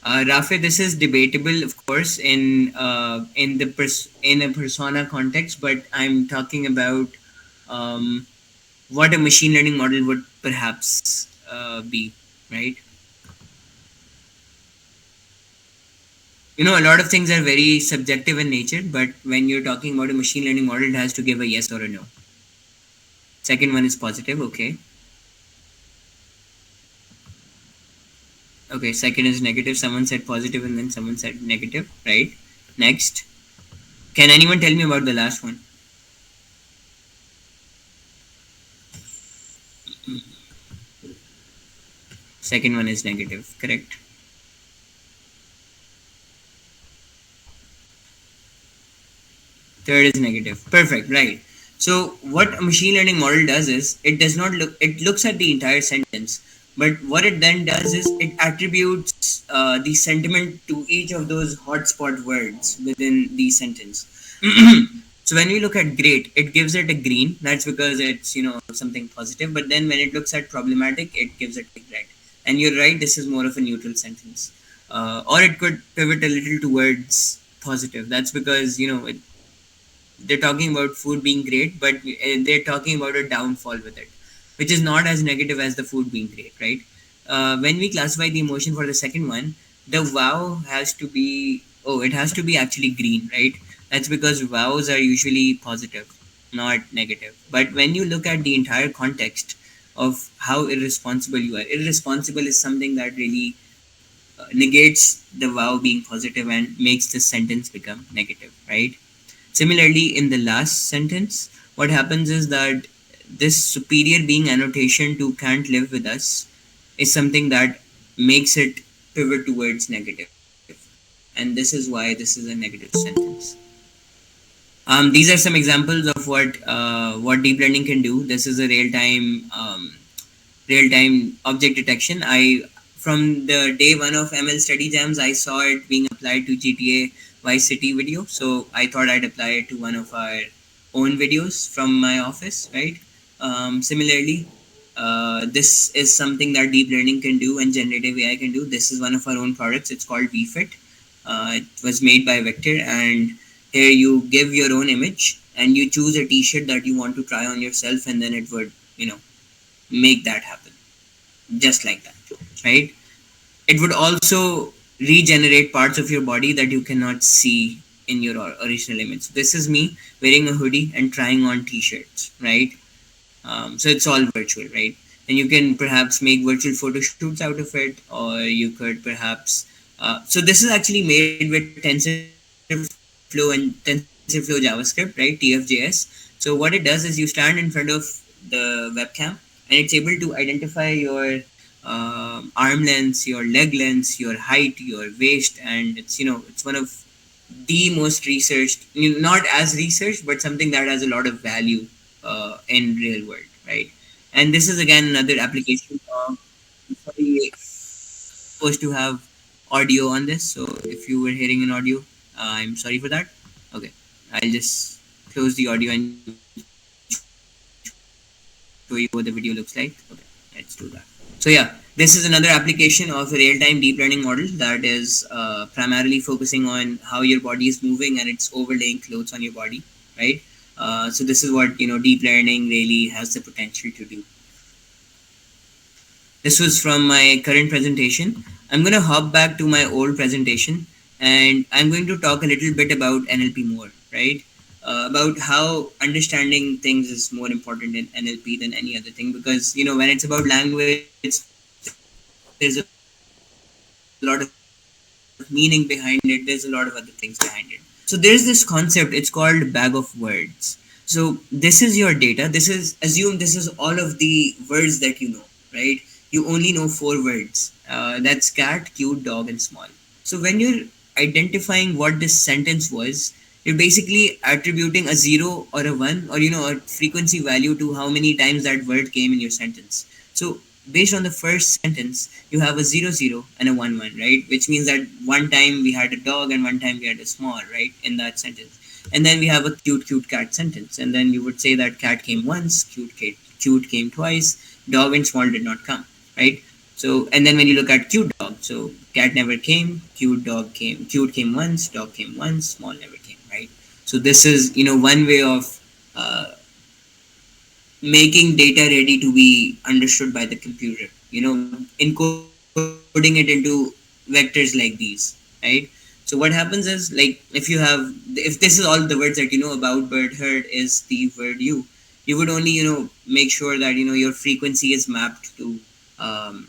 Rafe, this is debatable, of course, in a persona context, but I'm talking about what a machine learning model would perhaps be, right? A lot of things are very subjective in nature, but when you're talking about a machine learning model, it has to give a yes or a no. Second one is positive. Okay. Okay, second is negative. Someone said positive and then someone said negative, right? Next. Can anyone tell me about the last one? Second one is negative, correct? Third is negative. Perfect, right. So what a machine learning model does is it looks at the entire sentence, but what it then does is it attributes the sentiment to each of those hotspot words within the sentence. So when we look at great, it gives it a green. That's because it's something positive. But then when it looks at problematic, it gives it a red. And you're right, this is more of a neutral sentence, or it could pivot a little towards positive. That's because they're talking about food being great, but they're talking about a downfall with it, which is not as negative as the food being great, right? When we classify the emotion for the second one, the wow has to be, it has to be actually green, right? That's because wows are usually positive, not negative. But when you look at the entire context of how irresponsible you are, irresponsible is something that really negates the wow being positive and makes the sentence become negative, right? Similarly, in the last sentence, what happens is that this superior being annotation to can't live with us is something that makes it pivot towards negative. And this is why this is a negative sentence. These are some examples of what deep learning can do. This is a real time object detection. I From the day one of ML study jams, I saw it being applied to GTA Vice City video. So I thought I'd apply it to one of our own videos from my office, right? Similarly, This is something that deep learning can do and generative AI can do. This is one of our own products. It's called VFit. It was made by Vector, and here you give your own image and you choose a T-shirt that you want to try on yourself, and then it would, make that happen just like that, right? It would also regenerate parts of your body that you cannot see in your original image. This is me wearing a hoodie and trying on T-shirts, right? So it's all virtual, right? And you can perhaps make virtual photo shoots out of it, or you could perhaps. So this is actually made with TensorFlow and TensorFlow JavaScript, right? TFJS. So what it does is you stand in front of the webcam, and it's able to identify your arm lengths, your leg lengths, your height, your waist, and it's one of the most researched, not as researched, but something that has a lot of value in real world, right? And this is again another application of. Sorry, supposed to have audio on this, so if you were hearing an audio, I'm sorry for that. Okay, I'll just close the audio and show you what the video looks like. Okay, let's do that. So yeah, this is another application of a real-time deep learning model that is primarily focusing on how your body is moving and it's overlaying clothes on your body, right? So this is what deep learning really has the potential to do. This was from my current presentation. I'm going to hop back to my old presentation and I'm going to talk a little bit about NLP more, right? About how understanding things is more important in NLP than any other thing, because when it's about language, there's a lot of meaning behind it, there's a lot of other things behind it. So there's this concept, it's called bag of words. So this is your data, this is all of the words that assume this is all of the words that right? You only know 4 words. That's cat, cute, dog, and small. So when you're identifying what this sentence was, you're basically attributing a 0 or a 1, or a frequency value to how many times that word came in your sentence. So based on the first sentence, you have a 0 0 and a 1 1, right? Which means that one time we had a dog and one time we had a small, right? In that sentence. And then we have a cute cat sentence, and then you would say that cat came once, cute came twice, dog and small did not come, right? So, and then when you look at cute dog, so cat never came, cute came once, dog came once, small never came, right? So this is one way of making data ready to be understood by the computer, encoding it into vectors like these, right? So what happens is, like, if this is all the words that you know about bird, herd is the word you would only make sure that your frequency is mapped um,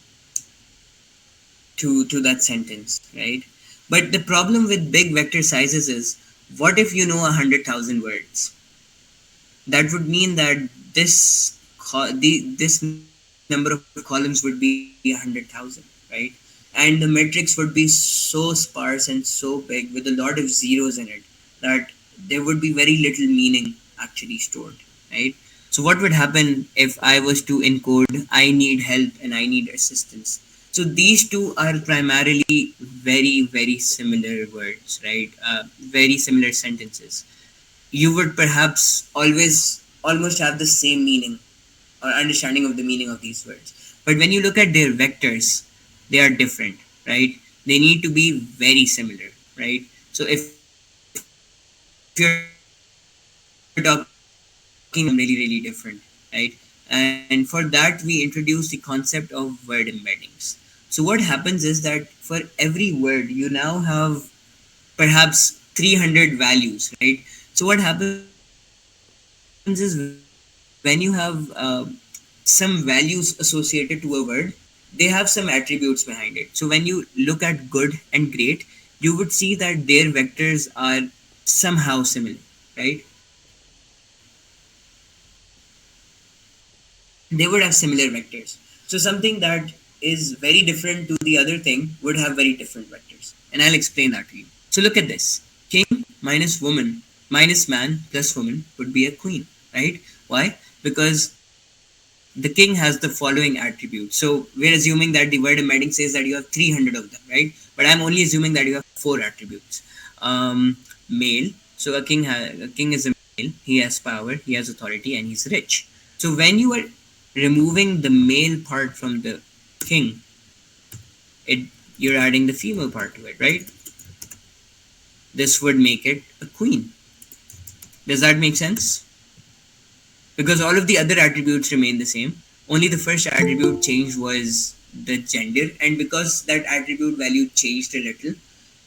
to that sentence, right? But the problem with big vector sizes is, what if you know 100,000 words? That would mean that this number of columns would be 100,000, right? And the matrix would be so sparse and so big with a lot of zeros in it that there would be very little meaning actually stored, right? So what would happen if I was to encode I need help and I need assistance? So these two are primarily very similar words, right? Very similar sentences. You would perhaps always almost have the same meaning or understanding of the meaning of these words. But when you look at their vectors, they are different, right? They need to be very similar, right? So if you're talking about really different, right? And for that, we introduce the concept of word embeddings. So what happens is that for every word, you now have perhaps 300 values, right? So what happens is when you have some values associated to a word, they have some attributes behind it. So when you look at good and great, you would see that their vectors are somehow similar, right? They would have similar vectors. So something that is very different to the other thing would have very different vectors. And I'll explain that to you. So look at this. King minus woman minus man plus woman would be a queen, right? Why? Because the king has the following attributes. So we're assuming that the word embedding says that you have 300 of them, right? But I'm only assuming that you have 4 attributes. Male. So a king is a male. He has power, he has authority, and he's rich. So when you are removing the male part from the king, it you're adding the female part to it, right? This would make it a queen. Does that make sense? Because all of the other attributes remain the same. Only the first attribute changed was the gender, and because that attribute value changed a little,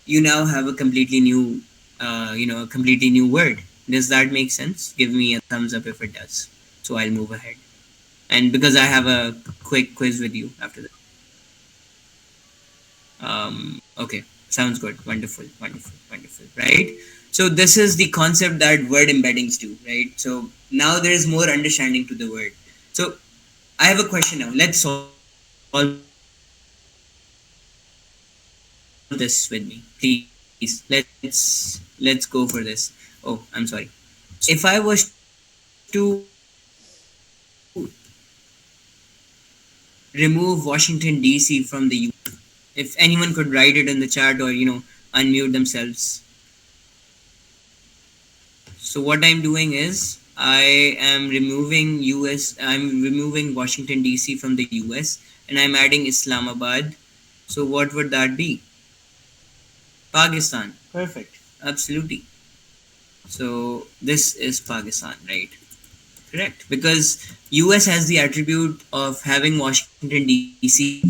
you now have a completely new, a completely new word. Does that make sense? Give me a thumbs up if it does. So I'll move ahead. And because I have a quick quiz with you after that. Okay, sounds good. Wonderful, wonderful, wonderful. Right. So this is the concept that word embeddings do. Right. So now there is more understanding to the word. So I have a question now. Let's solve this with me, please. Let's go for this. Oh, I'm sorry. So if I was to remove Washington DC from the if anyone could write it in the chat or unmute themselves. So what I'm doing is I'm removing Washington DC from the US and I'm adding Islamabad. So what would that be? Pakistan. Perfect. Absolutely. So this is Pakistan, right? Correct. Because US has the attribute of having Washington DC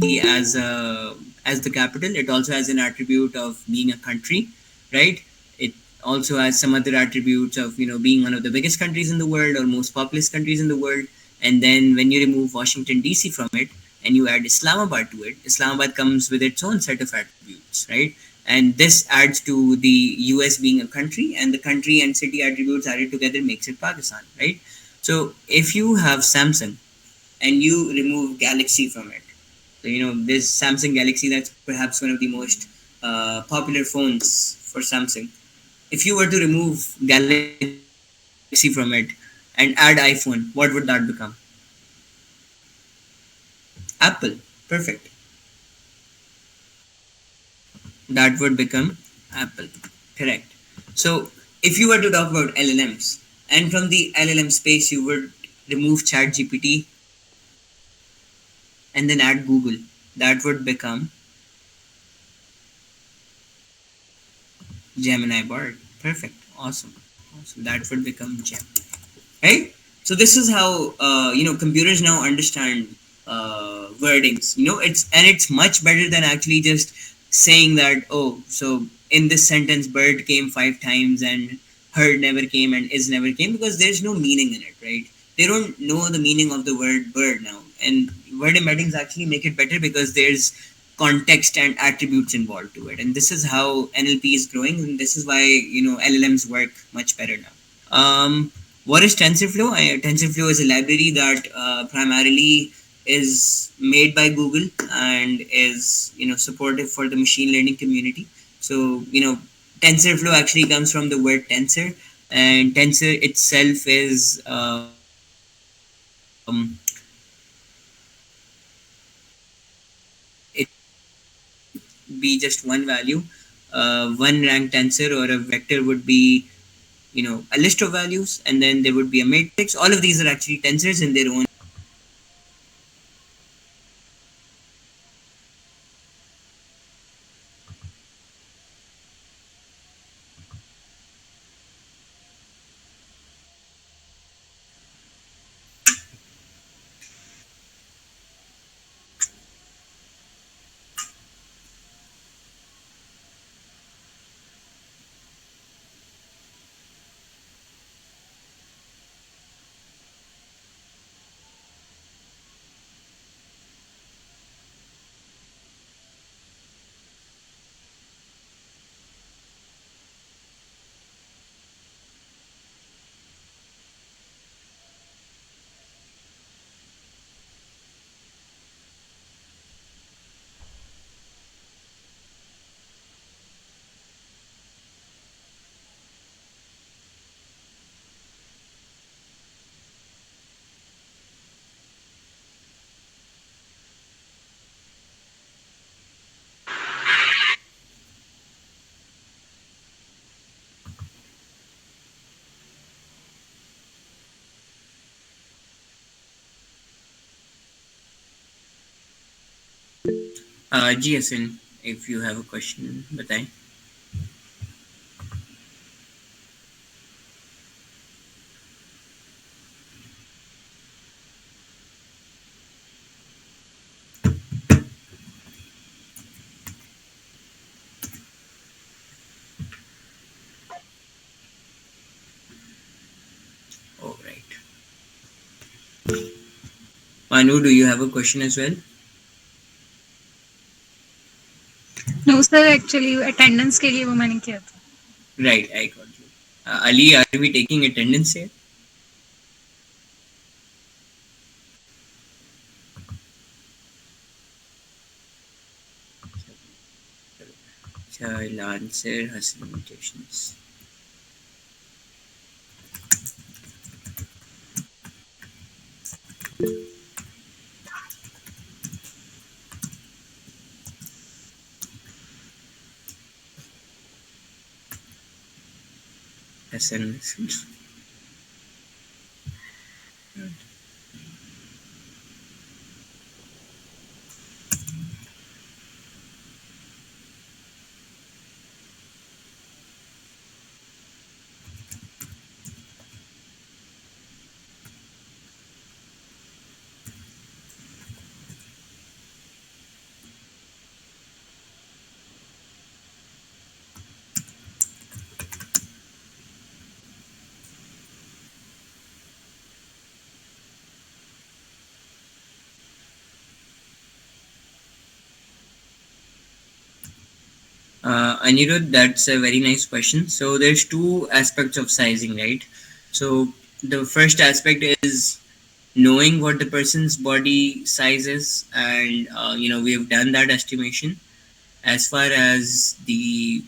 as the capital. It also has an attribute of being a country, right? It also has some other attributes of being one of the biggest countries in the world or most populous countries in the world. And then when you remove Washington DC from it and you add Islamabad to it, Islamabad comes with its own set of attributes, right? And this adds to the US being a country, and the country and city attributes added together makes it Pakistan, right? So if you have Samsung and you remove Galaxy from it, so this Samsung Galaxy, that's perhaps one of the most popular phones for Samsung. If you were to remove Galaxy from it and add iPhone, what would that become? Apple. Perfect. That would become Apple. Correct. So if you were to talk about LLMs, and from the LLM space you would remove ChatGPT and then add Google, that would become Gemini Bard. Perfect. Awesome. Awesome. That would become Gem. Right. So this is how computers now understand wordings. It's much better than actually just saying that, oh, so in this sentence bird came 5 times and heard never came and is never came, because there's no meaning in it, right? They don't know the meaning of the word bird now, and word embeddings actually make it better because there's context and attributes involved to it, and this is how NLP is growing, and this is why LLMs work much better now. What is TensorFlow? TensorFlow is a library that primarily is made by Google and is supportive for the machine learning community. So TensorFlow actually comes from the word tensor, and tensor itself is it be just one value. One rank tensor or a vector would be a list of values, and then there would be a matrix. All of these are actually tensors in their own. GSN, if you have a question, बताएं. All right. Manu, do you have a question as well? No sir, actually attendance के लिए वो मैंने किया था. Right, I got you. Ali, are we taking attendance here? I'll answer Hassan limitations. Hassan. Anirudh, that's a very nice question. So there's two aspects of sizing, right? So the first aspect is knowing what the person's body size is, and we have done that estimation. As far as the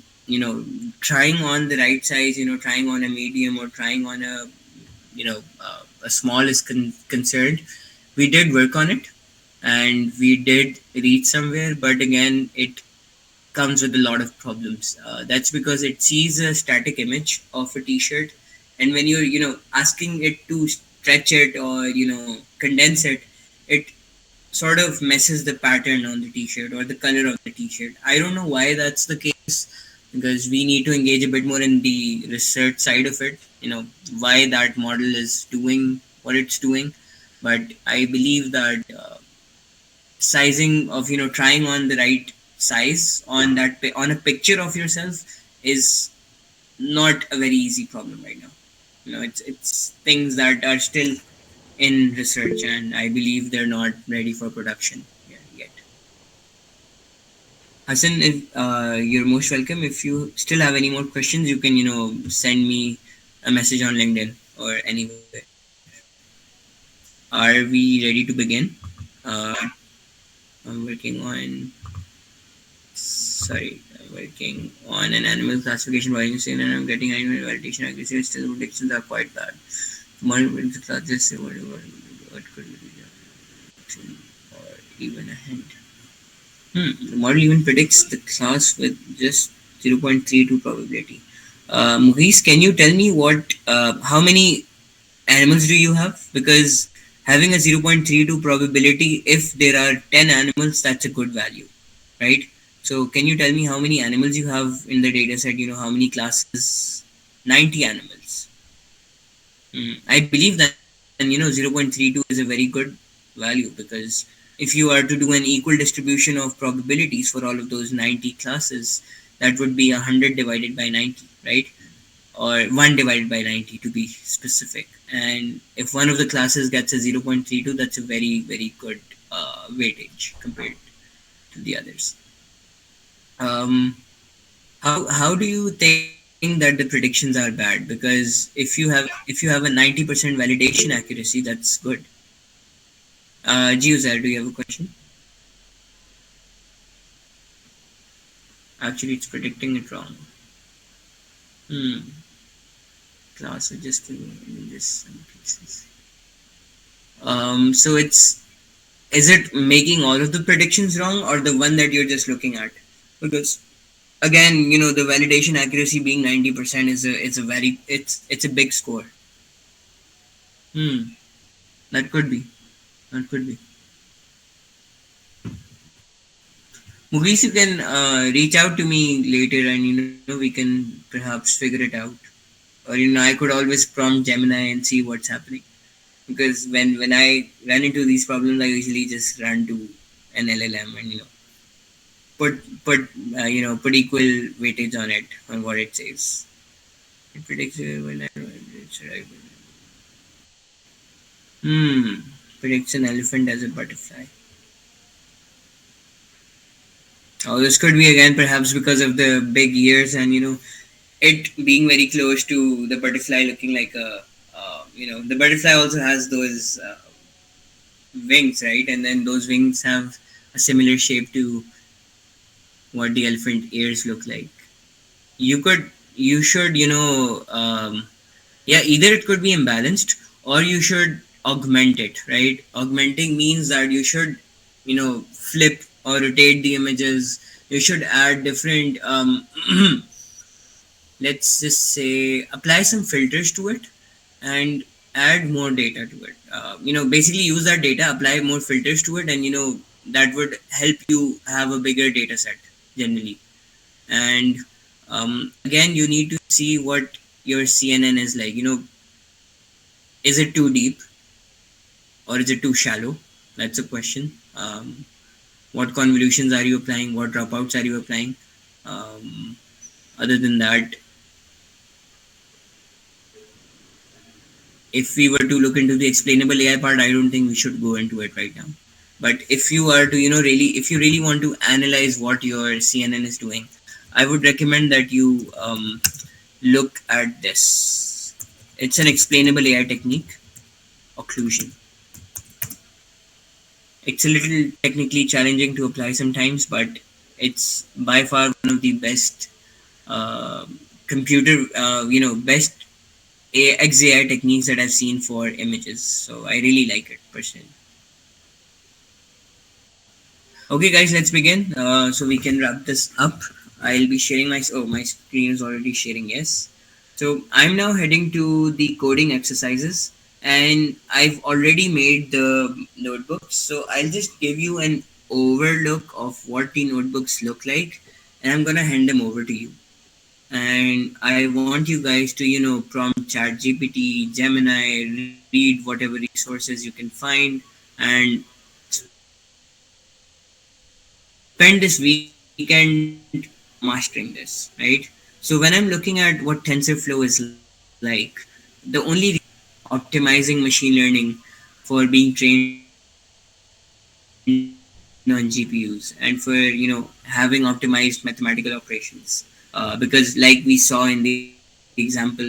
trying on the right size, trying on a medium or trying on a small is concerned, we did work on it and we did reach somewhere, but again it comes with a lot of problems. That's because it sees a static image of a t-shirt, and when you're asking it to stretch it or condense it, it sort of messes the pattern on the t-shirt or the color of the t-shirt. I don't know why that's the case, because we need to engage a bit more in the research side of it, why that model is doing what it's doing. But I believe that sizing of trying on the right size on on a picture of yourself is not a very easy problem right now. It's things that are still in research, and I believe they're not ready for production yet. Hassan, if, you're most welcome. If you still have any more questions, you can send me a message on LinkedIn or anywhere. Are we ready to begin? uh, I'm working on Sorry, I'm working on an animal classification violation, and I'm getting animal validation accuracy. Still, predictions are quite bad. Multiple classes, what could be the or even a hint. The model even predicts the class with just 0.32 probability. Muhis, can you tell me how many animals do you have? Because having a 0.32 probability, if there are 10 animals, that's a good value, right? So can you tell me how many animals you have in the data set? How many classes? 90 animals. I believe that 0.32 is a very good value, because if you are to do an equal distribution of probabilities for all of those 90 classes, that would be 100 divided by 90, right? Or 1 divided by 90 to be specific. And if one of the classes gets a 0.32, that's a very, very good weightage compared to the others. Um, how do you think that the predictions are bad? Because if you have a 90% validation accuracy, that's good. Giuser, do you have a question? Actually, it's predicting it wrong. Hmm. Class adjusting in this some cases. So is it making all of the predictions wrong, or the one that you're just looking at? Because again, the validation accuracy being 90% it's a big score. Hmm. That could be. That could be. Mukesh, you can reach out to me later, and we can perhaps figure it out. Or I could always prompt Gemini and see what's happening. Because when I run into these problems, I usually just run to an LLM and put equal weightage on it on what it says. It predicts when it's right. Predicts an elephant as a butterfly. Oh, this could be again perhaps because of the big ears and it being very close to the butterfly, looking like the butterfly also has those wings, right? And then those wings have a similar shape to what the elephant ears look like. You should, yeah, either it could be imbalanced or you should augment it, right? Augmenting means that you should, flip or rotate the images. You should add different, let's just say, apply some filters to it and add more data to it. Basically use that data, apply more filters to it, and that would help you have a bigger data set generally. And again, you need to see what your CNN is like. Is it too deep or is it too shallow? That's a question. What convolutions are you applying? What dropouts are you applying? Other than that, if we were to look into the explainable AI part, I don't think we should go into it right now. But if you are to, if you really want to analyze what your CNN is doing, I would recommend that you look at this. It's an explainable AI technique, occlusion. It's a little technically challenging to apply sometimes, but it's by far one of the best best XAI techniques that I've seen for images. So I really like it personally. Okay, guys, let's begin. So we can wrap this up. I'll be sharing my screen is already sharing. Yes. So I'm now heading to the coding exercises, and I've already made the notebooks. So I'll just give you an overlook of what the notebooks look like, and I'm gonna hand them over to you. And I want you guys to prompt ChatGPT, Gemini, read whatever resources you can find, and spend this weekend mastering this, right? So when I'm looking at what TensorFlow is like, the only optimizing machine learning for being trained on GPUs and for having optimized mathematical operations. Because like we saw in the example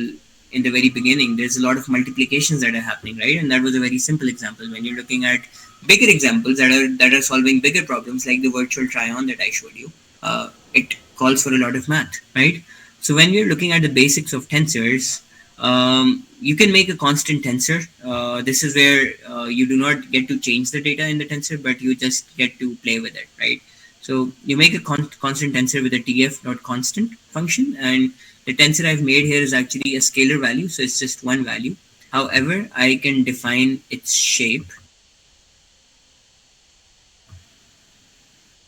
in the very beginning, there's a lot of multiplications that are happening, right? And that was a very simple example. When you're looking at bigger examples that are solving bigger problems, like the virtual try-on that I showed you, it calls for a lot of math, right? So when you're looking at the basics of tensors, you can make a constant tensor. This is where you do not get to change the data in the tensor, but you just get to play with it, right? So you make a constant tensor with a tf.constant function, and the tensor I've made here is actually a scalar value, so it's just one value. However, I can define its shape,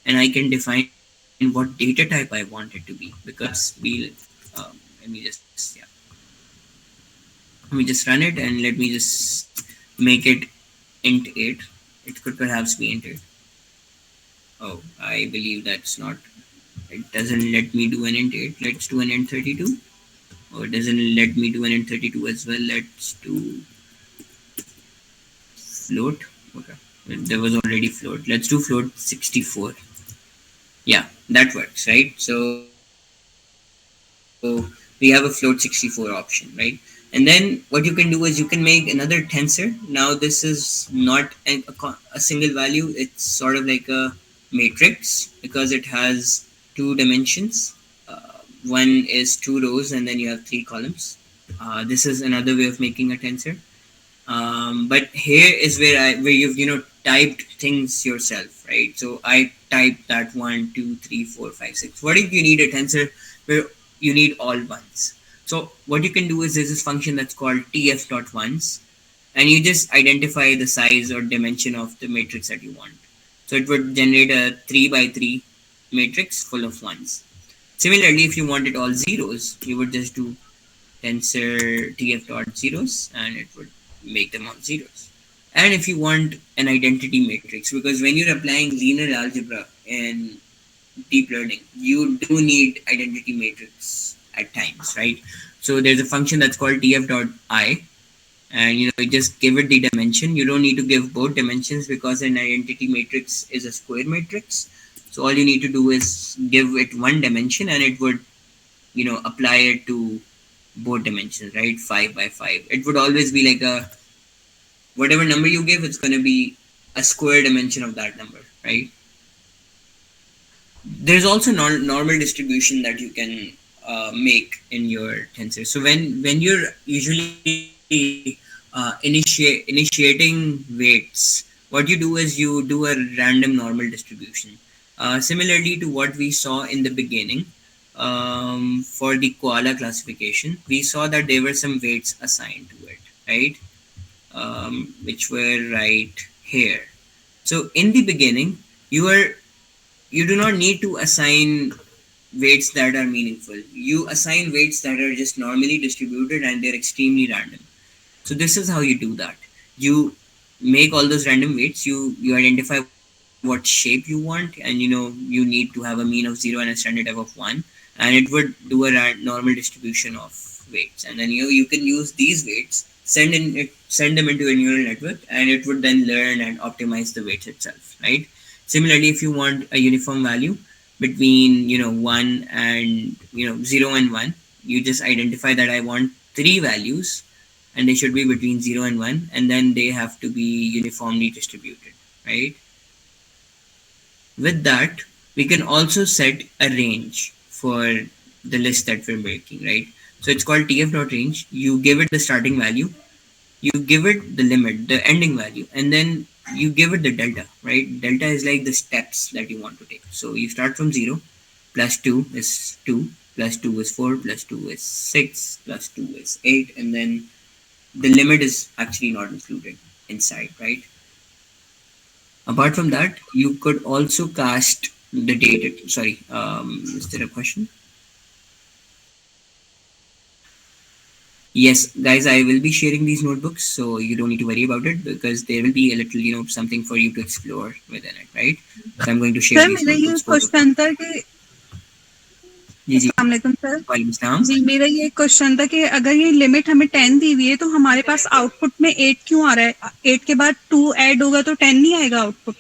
and I can define what data type I want it to be, because let me just run it, and let me just make it int 8. It could perhaps be int 8. Oh, I believe that's not, it doesn't let me do an int 8. Let's do an int 32. Oh, it doesn't let me do an int 32 as well. Let's do float. Okay, there was already float. Let's do float 64. Yeah, that works, right? So we have a float 64 option, right? And then what you can do is you can make another tensor. Now this is not a single value, it's sort of like a matrix because it has two dimensions. One is two rows and then you have three columns. This is another way of making a tensor. But here is where you've typed things yourself, right? So I typed that 1, 2, 3, 4, 5, 6. What if you need a tensor where you need all ones? So what you can do is there's this function that's called tf.ones, and you just identify the size or dimension of the matrix that you want. So it would generate a 3 by 3 matrix full of ones. Similarly, if you wanted all zeros, you would just do tensor tf dot zeros and it would make them all zeros. And if you want an identity matrix, because when you're applying linear algebra in deep learning, you do need identity matrix at times, right? So there's a function that's called tf.I, and you just give it the dimension. You don't need to give both dimensions because an identity matrix is a square matrix. So all you need to do is give it one dimension, and it would apply it to both dimensions, right? 5 by 5. It would always be like a whatever number you give, it's going to be a square dimension of that number, right? There's also normal distribution that you can make in your tensor. So when you're usually initiating weights, what you do is you do a random normal distribution. Similarly to what we saw in the beginning, for the koala classification, we saw that there were some weights assigned to it, right? Which were right here. So in the beginning, you do not need to assign weights that are meaningful. You assign weights that are just normally distributed and they're extremely random. So this is how you do that. You make all those random weights. You identify what shape you want, and you need to have a mean of 0 and a standard error of 1, and it would do a normal distribution of weights. And then you can use these weights, send them into a neural network, and it would then learn and optimize the weights itself, right? Similarly, if you want a uniform value between 1 and 0 and 1, you just identify that I want three values, and they should be between 0 and 1, and then they have to be uniformly distributed, right? With that, we can also set a range for the list that we're making, right? So it's called tf.range. You give it the starting value, you give it the limit, the ending value, and then you give it the delta, right? Delta is like the steps that you want to take. So you start from 0, plus 2 is 2, plus 2 is 4, plus 2 is 6, plus 2 is 8, and then the limit is actually not included inside, right? Apart from that, you could also cast the data. Sorry, is there a question? Yes, guys, I will be sharing these notebooks, so you don't need to worry about it because there will be a little, something for you to explore within it, right? So I'm going to share sir these मेरा ये notebooks. Both of them. Question था कि जी जी अस्सलाम वालेकुम sir वालेकुम सलाम। जी मेरा ये क्वेश्चन था कि अगर ये लिमिट हमें 10 दी हुई है तो हमारे पास आउटपुट में 8 क्यों आ रहा है 8 के बाद 2 ऐड होगा तो 10 नहीं आएगा आउटपुट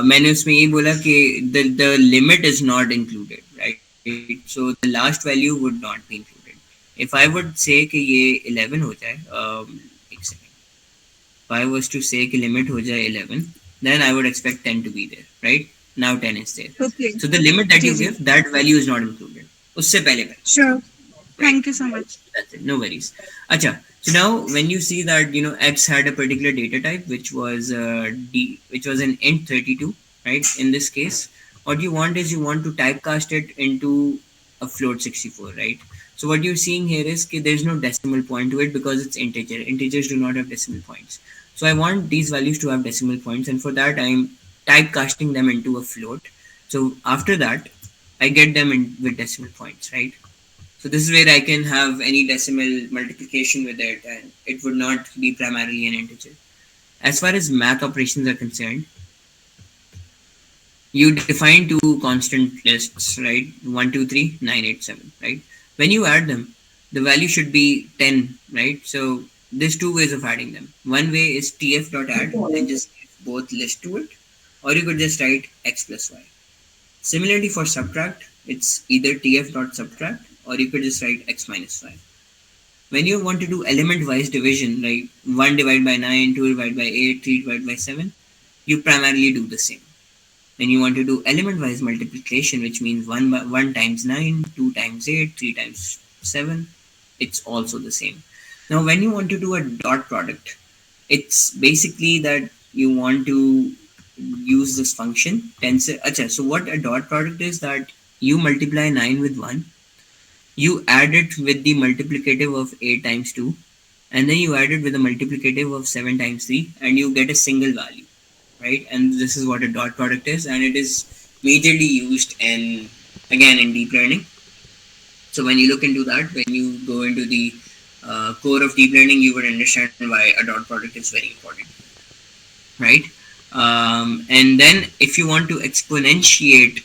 मैंने उसमें ये बोला कि the limit is not included, right? So the last value would not be included. If I would say कि ये 11 हो जाए, एक second. If I was to say कि limit हो जाए 11, then I would expect 10 to be there, right? Now 10 is there. Okay. So the limit that you ji, ji. give, that value is not included. उससे पहले Sure. Thank you so much. That's it. No worries. Acha. So now when you see that X had a particular data type which was which was an int 32, right? In this case, what you want is you want to typecast it into a float 64, right? So what you're seeing here is that there's no decimal point to it because it's integer. Integers do not have decimal points. So I want these values to have decimal points, and for that I'm typecasting them into a float. So after that, I get them in with decimal points, right? So this is where I can have any decimal multiplication with it, and it would not be primarily an integer. As far as math operations are concerned, you define two constant lists, right? 1, 2, 3, 9, 8, 7, right? When you add them, the value should be 10, right? So there's two ways of adding them. One way is tf.add and just give both lists to it, or you could just write x plus y. Similarly for subtract, it's either tf.subtract or you could just write x minus 5. When you want to do element-wise division, like 1 divided by 9, 2 divided by 8, 3 divided by 7, you primarily do the same. When you want to do element-wise multiplication, which means 1 times 9, 2 times 8, 3 times 7, it's also the same. Now, when you want to do a dot product, it's basically that you want to use this function tensor. Achha, so what a dot product is that you multiply 9 with 1, you add it with the multiplicative of 8 times 2, and then you add it with the multiplicative of 7 times 3, and you get a single value, right? And this is what a dot product is, and it is majorly used in, again, in deep learning. So when you look into that, when you go into the core of deep learning, you would understand why a dot product is very important, right? And then if you want to exponentiate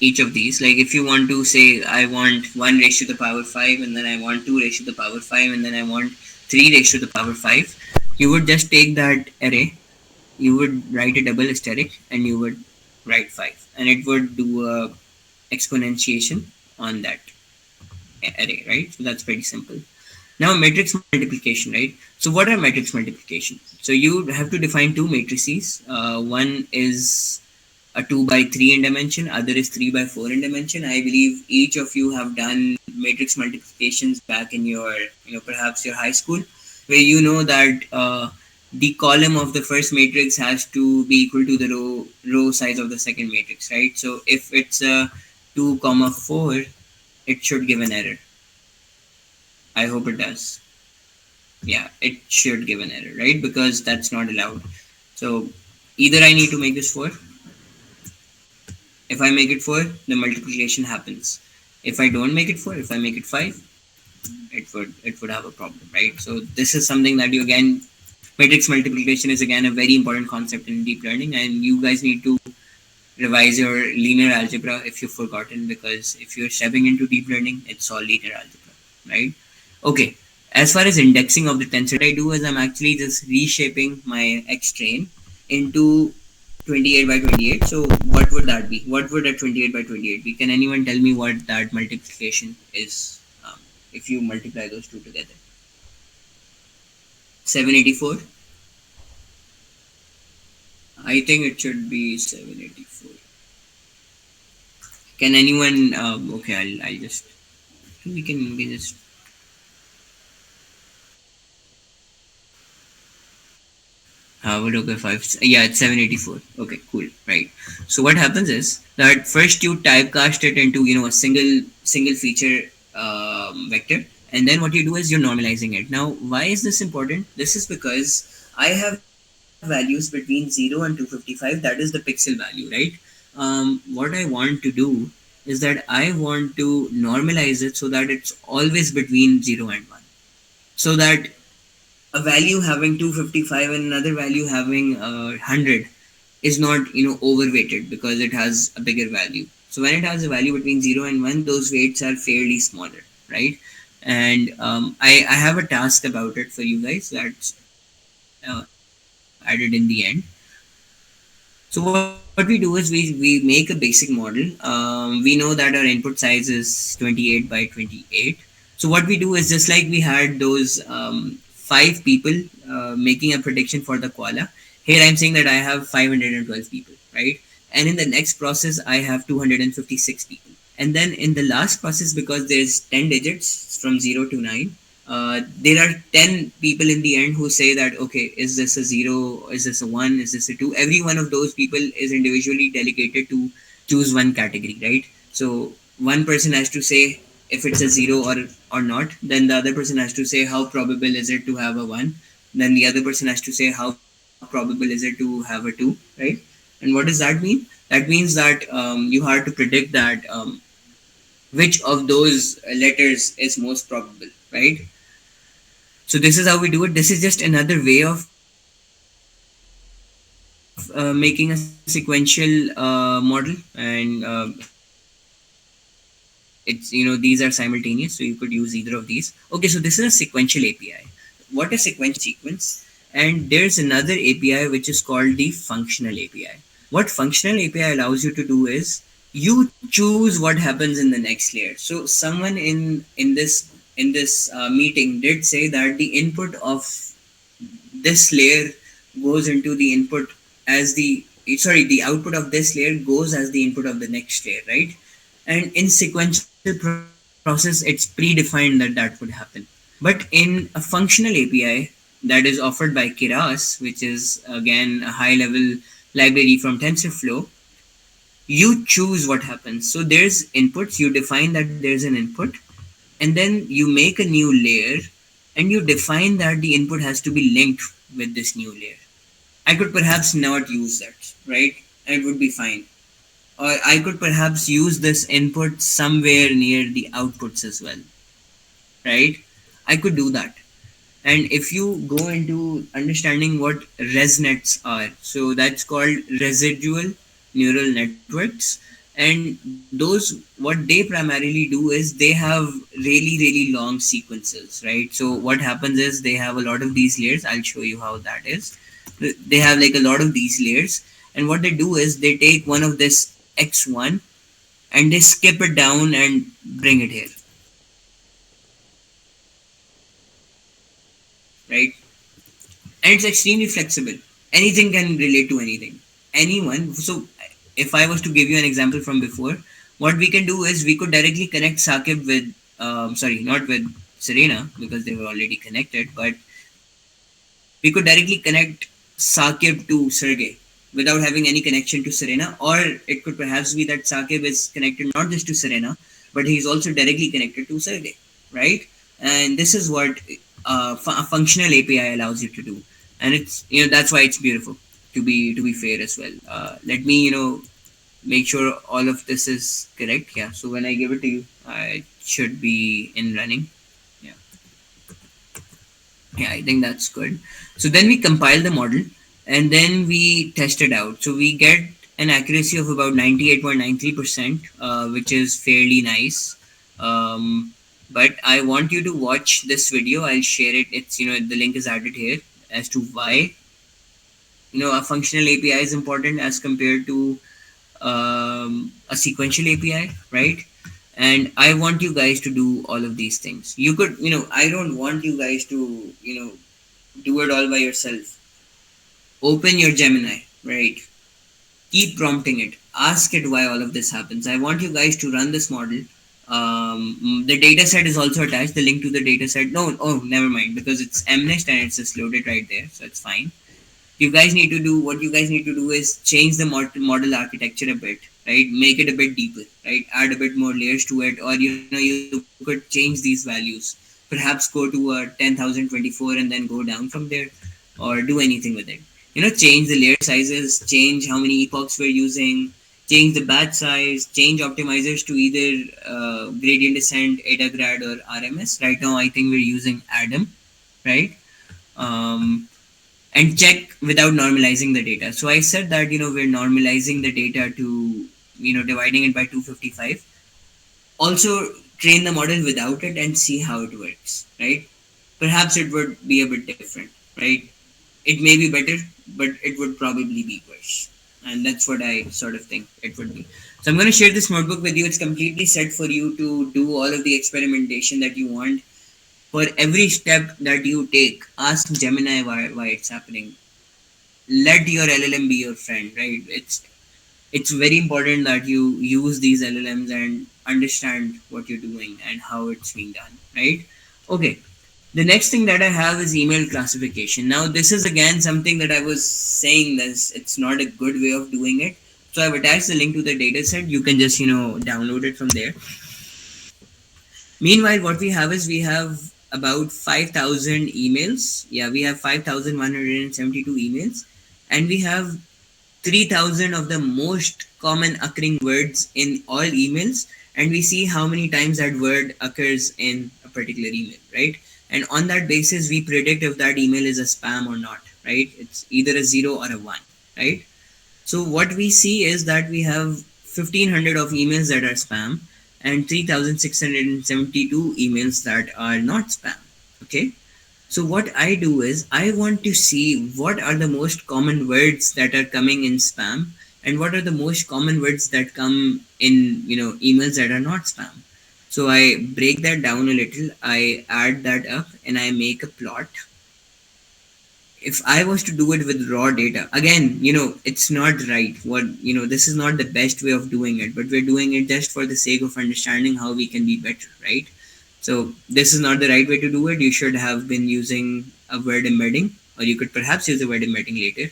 each of these, like if you want to say I want 1 raised to the power 5, and then I want 2 raised to the power 5, and then I want 3 raised to the power 5, you would just take that array, you would write a double asterisk, and you would write 5, and it would do a exponentiation on that array, right? So that's pretty simple. Now matrix multiplication, right? So what are matrix multiplication? So you have to define two matrices. One is a 2 by 3 in dimension, other is 3 by 4 in dimension. I believe each of you have done matrix multiplications back in your, perhaps your high school, where you know that the column of the first matrix has to be equal to the row size of the second matrix, right? So if it's a 2 comma 4, it should give an error. I hope it does. Yeah, it should give an error, right? Because that's not allowed. So either I need to make this 4. If I make it 4, the multiplication happens. If I don't make it 4, if I make it 5, it would have a problem, right? So this is something that you, again, matrix multiplication is again a very important concept in deep learning, and you guys need to revise your linear algebra if you've forgotten, because if you're stepping into deep learning, it's all linear algebra, right? Okay, as far as indexing of the tensor, what I do is I'm actually just reshaping my X train into 28 by 28. So what would that be? What would a 28 by 28 be? Can anyone tell me what that multiplication is, if you multiply those two together? 784? I think it should be 784. Can anyone? Okay, I'll just. We can just. Would okay 5. Yeah, it's 784. Okay, cool. Right. So what happens is that first you typecast it into, a single feature vector, and then what you do is you're normalizing it. Now, why is this important? This is because I have values between 0 and 255. That is the pixel value, right? What I want to do is that I want to normalize it so that it's always between 0 and 1, so that a value having 255 and another value having 100 is not, overweighted because it has a bigger value. So when it has a value between 0 and 1, those weights are fairly smaller, right? And I have a task about it for you guys that's added in the end. So what we do is we make a basic model. We know that our input size is 28 by 28. So what we do is, just like we had those 5 people making a prediction for the koala, here I'm saying that I have 512 people, right? And in the next process, I have 256 people. And then in the last process, because there's 10 digits from 0 to 9, there are 10 people in the end who say that, okay, is this a 0, is this a 1, is this a 2? Every one of those people is individually delegated to choose one category, right? So one person has to say if it's a 0 or not. Then the other person has to say how probable is it to have a 1. Then the other person has to say how probable is it to have a 2, right? And what does that mean? That means that you have to predict that which of those letters is most probable, right? So this is how we do it. This is just another way of making a sequential model, and it's, these are simultaneous, so you could use either of these. Okay, so this is a sequential API. What a sequential API is, it's a sequence, and there's another API which is called the functional API. What functional API allows you to do is you choose what happens in the next layer. So someone in this meeting did say that the input of this layer goes into the input as the output of this layer goes as the input of the next layer, right? And in sequential process, it's predefined that that would happen. But in a functional API that is offered by Keras, which is again a high level library from TensorFlow, you choose what happens. So there's inputs, you define that there's an input, and then you make a new layer, and you define that the input has to be linked with this new layer. I could perhaps not use that, right? And it would be fine. or I could perhaps use this input somewhere near the outputs as well, right? I could do that. And if you go into understanding what ResNets are, so that's called residual neural networks. And those, what they primarily do is they have really long sequences, right? So what happens is they have a lot of these layers. I'll show you how that is. They have like a lot of these layers, and what they do is they take one of this X1 and they skip it down and bring it here, right? And it's extremely flexible. Anything can relate to anything. Anyone. So if I was to give you an example from before, what we can do is we could directly connect Sakib with, sorry, not with Serena because they were already connected, but we could directly connect Sakib to Sergey without having any connection to Serena, or it could perhaps be that Sakib is connected not just to Serena, but he's also directly connected to Sergey, right? And this is what a functional API allows you to do, and it's, that's why it's beautiful. To be fair as well, let me make sure all of this is correct. Yeah, so when I give it to you, I should be in running. Yeah, yeah, I think that's good. So then we compile the model and then we test it out. So we get an accuracy of about 98.93%, which is fairly nice. But I want you to watch this video. I'll share it. It's, the link is added here as to why, a functional API is important as compared to a sequential API, right? And I want you guys to do all of these things. You could, I don't want you guys to, do it all by yourself. Open your Gemini, right? Keep prompting it. Ask it why all of this happens. I want you guys to run this model. The data set is also attached, the link to the data set. No, oh, never mind, because it's MNIST and it's just loaded right there, so it's fine. You guys need to do what you guys need to do is change the model architecture a bit, right? Make it a bit deeper, right? Add a bit more layers to it, or you could change these values. Perhaps go to a 10,024 and then go down from there, or do anything with it. Change the layer sizes, change how many epochs we're using, change the batch size, change optimizers to either gradient descent, AdaGrad, or RMS. Right now, I think we're using Adam, right? And check without normalizing the data. So I said that we're normalizing the data to dividing it by 255. Also train the model without it and see how it works, right? Perhaps it would be a bit different, right? It may be better, but it would probably be worse. And that's what I sort of think it would be. So I'm going to share this notebook with you. It's completely set for you to do all of the experimentation that you want. For every step that you take, ask Gemini why it's happening. Let your LLM be your friend, right? It's very important that you use these LLMs and understand what you're doing and how it's being done, right? Okay. The next thing that I have is email classification. Now, this is again something that I was saying that it's not a good way of doing it. So I've attached the link to the dataset. You can just download it from there. Meanwhile, what we have is we have about 5,000 emails. Yeah, we have 5,172 emails, and we have 3,000 of the most common occurring words in all emails, and we see how many times that word occurs in a particular email, right? And on that basis, we predict if that email is a spam or not, right? It's either a 0 or a 1, right? So what we see is that we have 1,500 of emails that are spam and 3,672 emails that are not spam. Okay. So what I do is I want to see what are the most common words that are coming in spam and what are the most common words that come in emails that are not spam. So I break that down a little, I add that up and I make a plot. If I was to do it with raw data, again, it's not right. This is not the best way of doing it, but we're doing it just for the sake of understanding how we can be better, right? So this is not the right way to do it. You should have been using a word embedding, or you could perhaps use a word embedding later.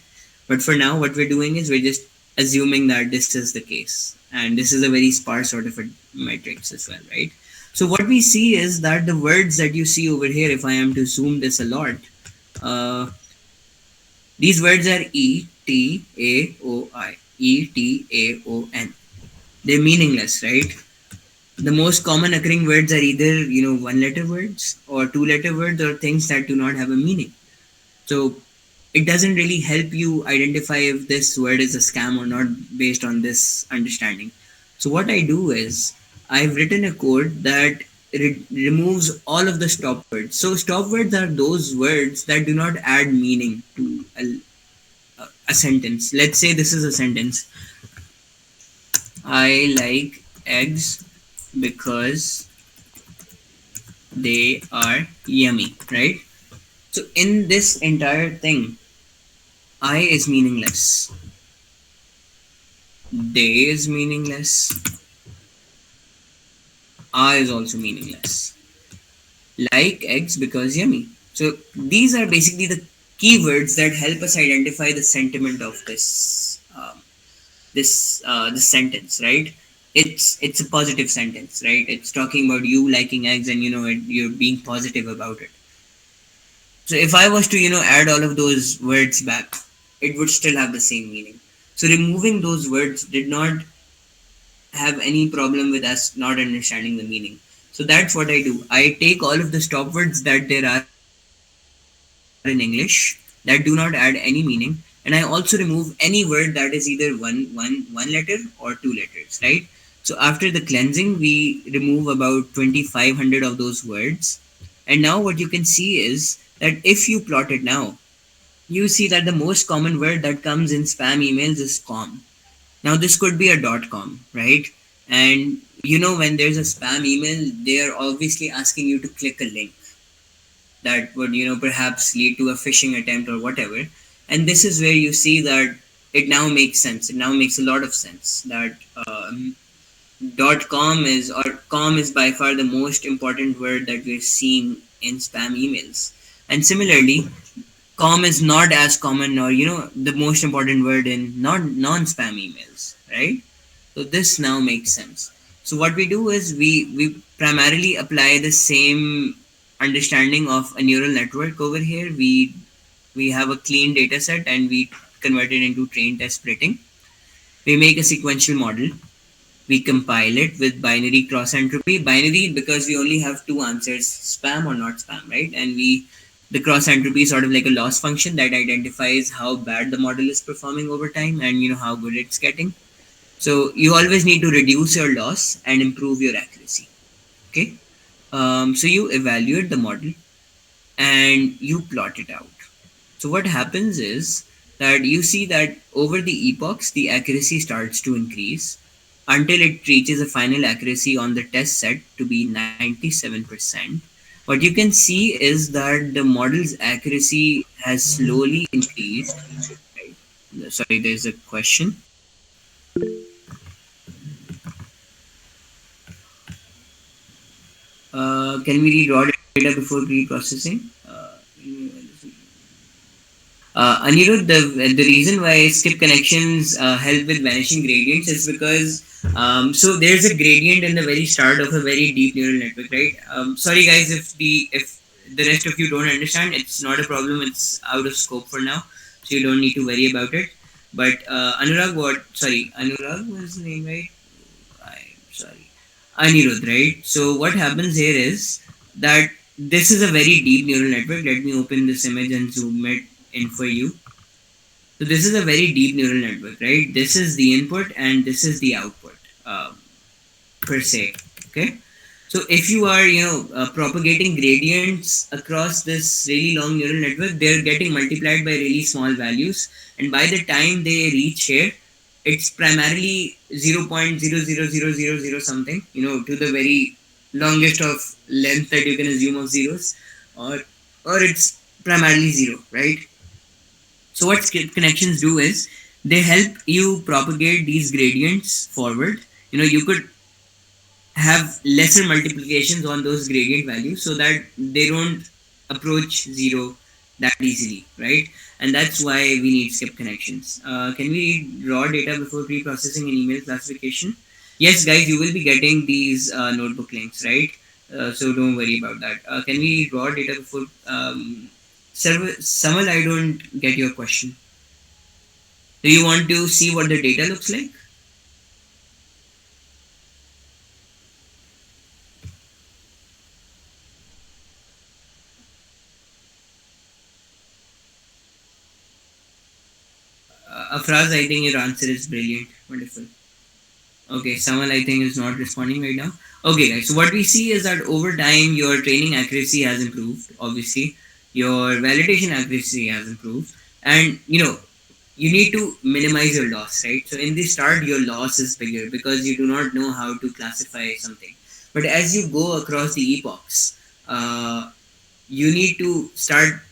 But for now, what we're doing is we're just assuming that this is the case. And this is a very sparse sort of a matrix as well, right? So what we see is that the words that you see over here, if I am to zoom this a lot, uh, these words are E, T, A, O, I. E, T, A, O, N. they're meaningless, right? The most common occurring words are either, one letter words or two letter words or things that do not have a meaning. So it doesn't really help you identify if this word is a scam or not based on this understanding. So what I do is I've written a code that removes all of the stop words. So stop words are those words that do not add meaning to a sentence. Let's say this is a sentence. I like eggs because they are yummy, right? So in this entire thing, I is meaningless, they is meaningless, are is also meaningless. Like eggs because yummy. So these are basically the keywords that help us identify the sentiment of this sentence, right? It's a positive sentence, right? It's talking about you liking eggs and you're being positive about it. So if I was to add all of those words back, it would still have the same meaning. So removing those words did not have any problem with us not understanding the meaning. So that's what I do. I take all of the stop words that there are in English that do not add any meaning, and I also remove any word that is either one letter or two letters, right? So after the cleansing, we remove about 2,500 of those words. And now what you can see is that if you plot it now, you see that the most common word that comes in spam emails is com. Now this could be a .com, right? And when there's a spam email, they are obviously asking you to click a link that would perhaps lead to a phishing attempt or whatever. And this is where you see that it now makes sense. It now makes a lot of sense that .com is, or com is by far the most important word that we're seeing in spam emails. And similarly, com is not as common or the most important word in non-spam emails, right? So this now makes sense. So what we do is we primarily apply the same understanding of a neural network over here. We have a clean data set and we convert it into train test splitting. We make a sequential model. We compile it with binary cross entropy. Binary because we only have two answers, spam or not spam, right? And the cross entropy is sort of like a loss function that identifies how bad the model is performing over time and how good it's getting. So you always need to reduce your loss and improve your accuracy. Okay. So you evaluate the model and you plot it out. So what happens is that you see that over the epochs, the accuracy starts to increase until it reaches a final accuracy on the test set to be 97%. What you can see is that the model's accuracy has slowly increased. Right? Sorry, there's a question. Can we read raw data before pre-processing? Anirudh, the reason why skip connections help with vanishing gradients is because so there's a gradient in the very start of a very deep neural network, right? Sorry guys, if the rest of you don't understand, it's not a problem. It's out of scope for now, so you don't need to worry about it. But Anurag, Anurag was his name, right? I'm sorry, Anirudh, right? So what happens here is that this is a very deep neural network. Let me open this image and zoom it in for you. So this is a very deep neural network, right? This is the input and this is the output, per se. Okay. So if you are, propagating gradients across this really long neural network, they're getting multiplied by really small values, and by the time they reach here, it's primarily 0.00000 something, to the very longest of length that you can assume of zeros, or it's primarily zero, right? So what skip connections do is they help you propagate these gradients forward. You could have lesser multiplications on those gradient values so that they don't approach zero that easily, right? And that's why we need skip connections. Can we read raw data before pre-processing and email classification? Yes, guys, you will be getting these notebook links, right? So don't worry about that. Can we read raw data before? Samal, I don't get your question. Do you want to see what the data looks like? Afraz, I think your answer is brilliant. Wonderful. Okay, someone I think is not responding right now. Okay, guys. So what we see is that over time, your training accuracy has improved. Obviously, your validation accuracy has improved, and you need to minimize your loss, right? So in the start, your loss is bigger because you do not know how to classify something. But as you go across the epochs, you need to start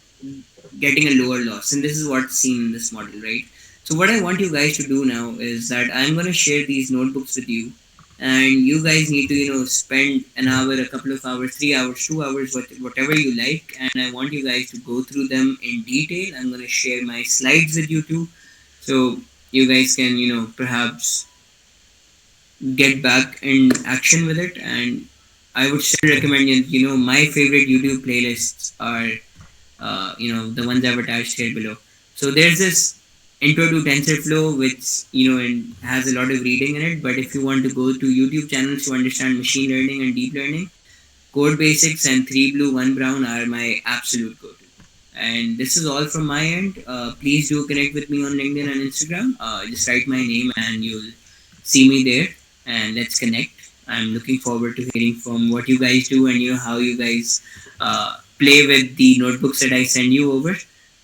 getting a lower loss, and this is what's seen in this model, right? So what I want you guys to do now is that I'm going to share these notebooks with you, and you guys need to spend an hour, a couple of hours, 3 hours, 2 hours, whatever you like, and I want you guys to go through them in detail. I'm going to share my slides with you too, so you guys can perhaps get back in action with it. And I would still recommend my favorite YouTube playlists are the ones I've attached here below. So there's this intro to TensorFlow, which and has a lot of reading in it. But if you want to go to YouTube channels to understand machine learning and deep learning, Code Basics and 3 Blue 1 Brown are my absolute go-to. And this is all from my end. Please do connect with me on LinkedIn and Instagram. Just write my name and you'll see me there. And let's connect. I'm looking forward to hearing from what you guys do and how you guys play with the notebooks that I send you over.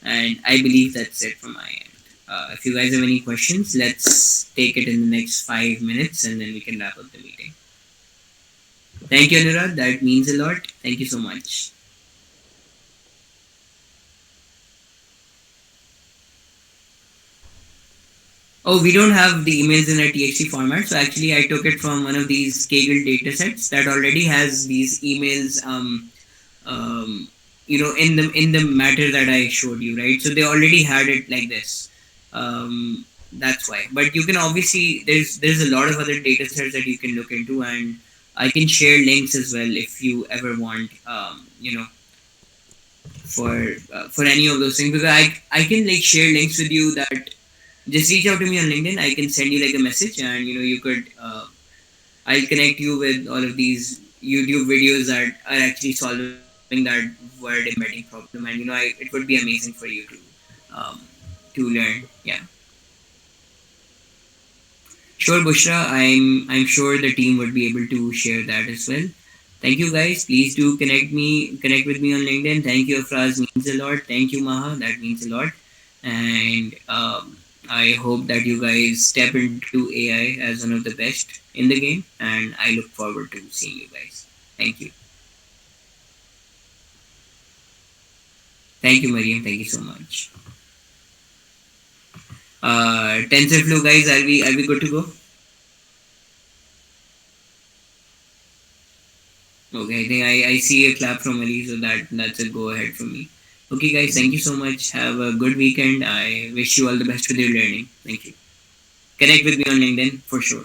And I believe that's it from my end. If you guys have any questions, let's take it in the next 5 minutes and then we can wrap up the meeting. Thank you, Anurag. That means a lot. Thank you so much. Oh, we don't have the emails in a TXT format. So actually, I took it from one of these Kaggle datasets that already has these emails. In the matter that I showed you, right? So they already had it like this. That's why. But you can obviously there's a lot of other data sets that you can look into, and I can share links as well if you ever want. For any of those things, because I can like share links with you that just reach out to me on LinkedIn. I can send you like a message, and you could. I'll connect you with all of these YouTube videos that are actually solving that word embedding problem, and it would be amazing for you um, to learn. Yeah, sure, Bushra. I'm sure the team would be able to share that as well. Thank you, guys. Please do connect with me on LinkedIn. Thank you, Afraz. Means a lot. Thank you, Maha. That means a lot. And I hope that you guys step into AI as one of the best in the game, and I look forward to seeing you guys. Thank you. Thank you, Mariam. Thank you so much. TensorFlow guys, are we good to go? Okay, I think I see a clap from Ali, so that's a go ahead for me. Okay, guys, thank you so much. Have a good weekend. I wish you all the best with your learning. Thank you. Connect with me on LinkedIn for sure.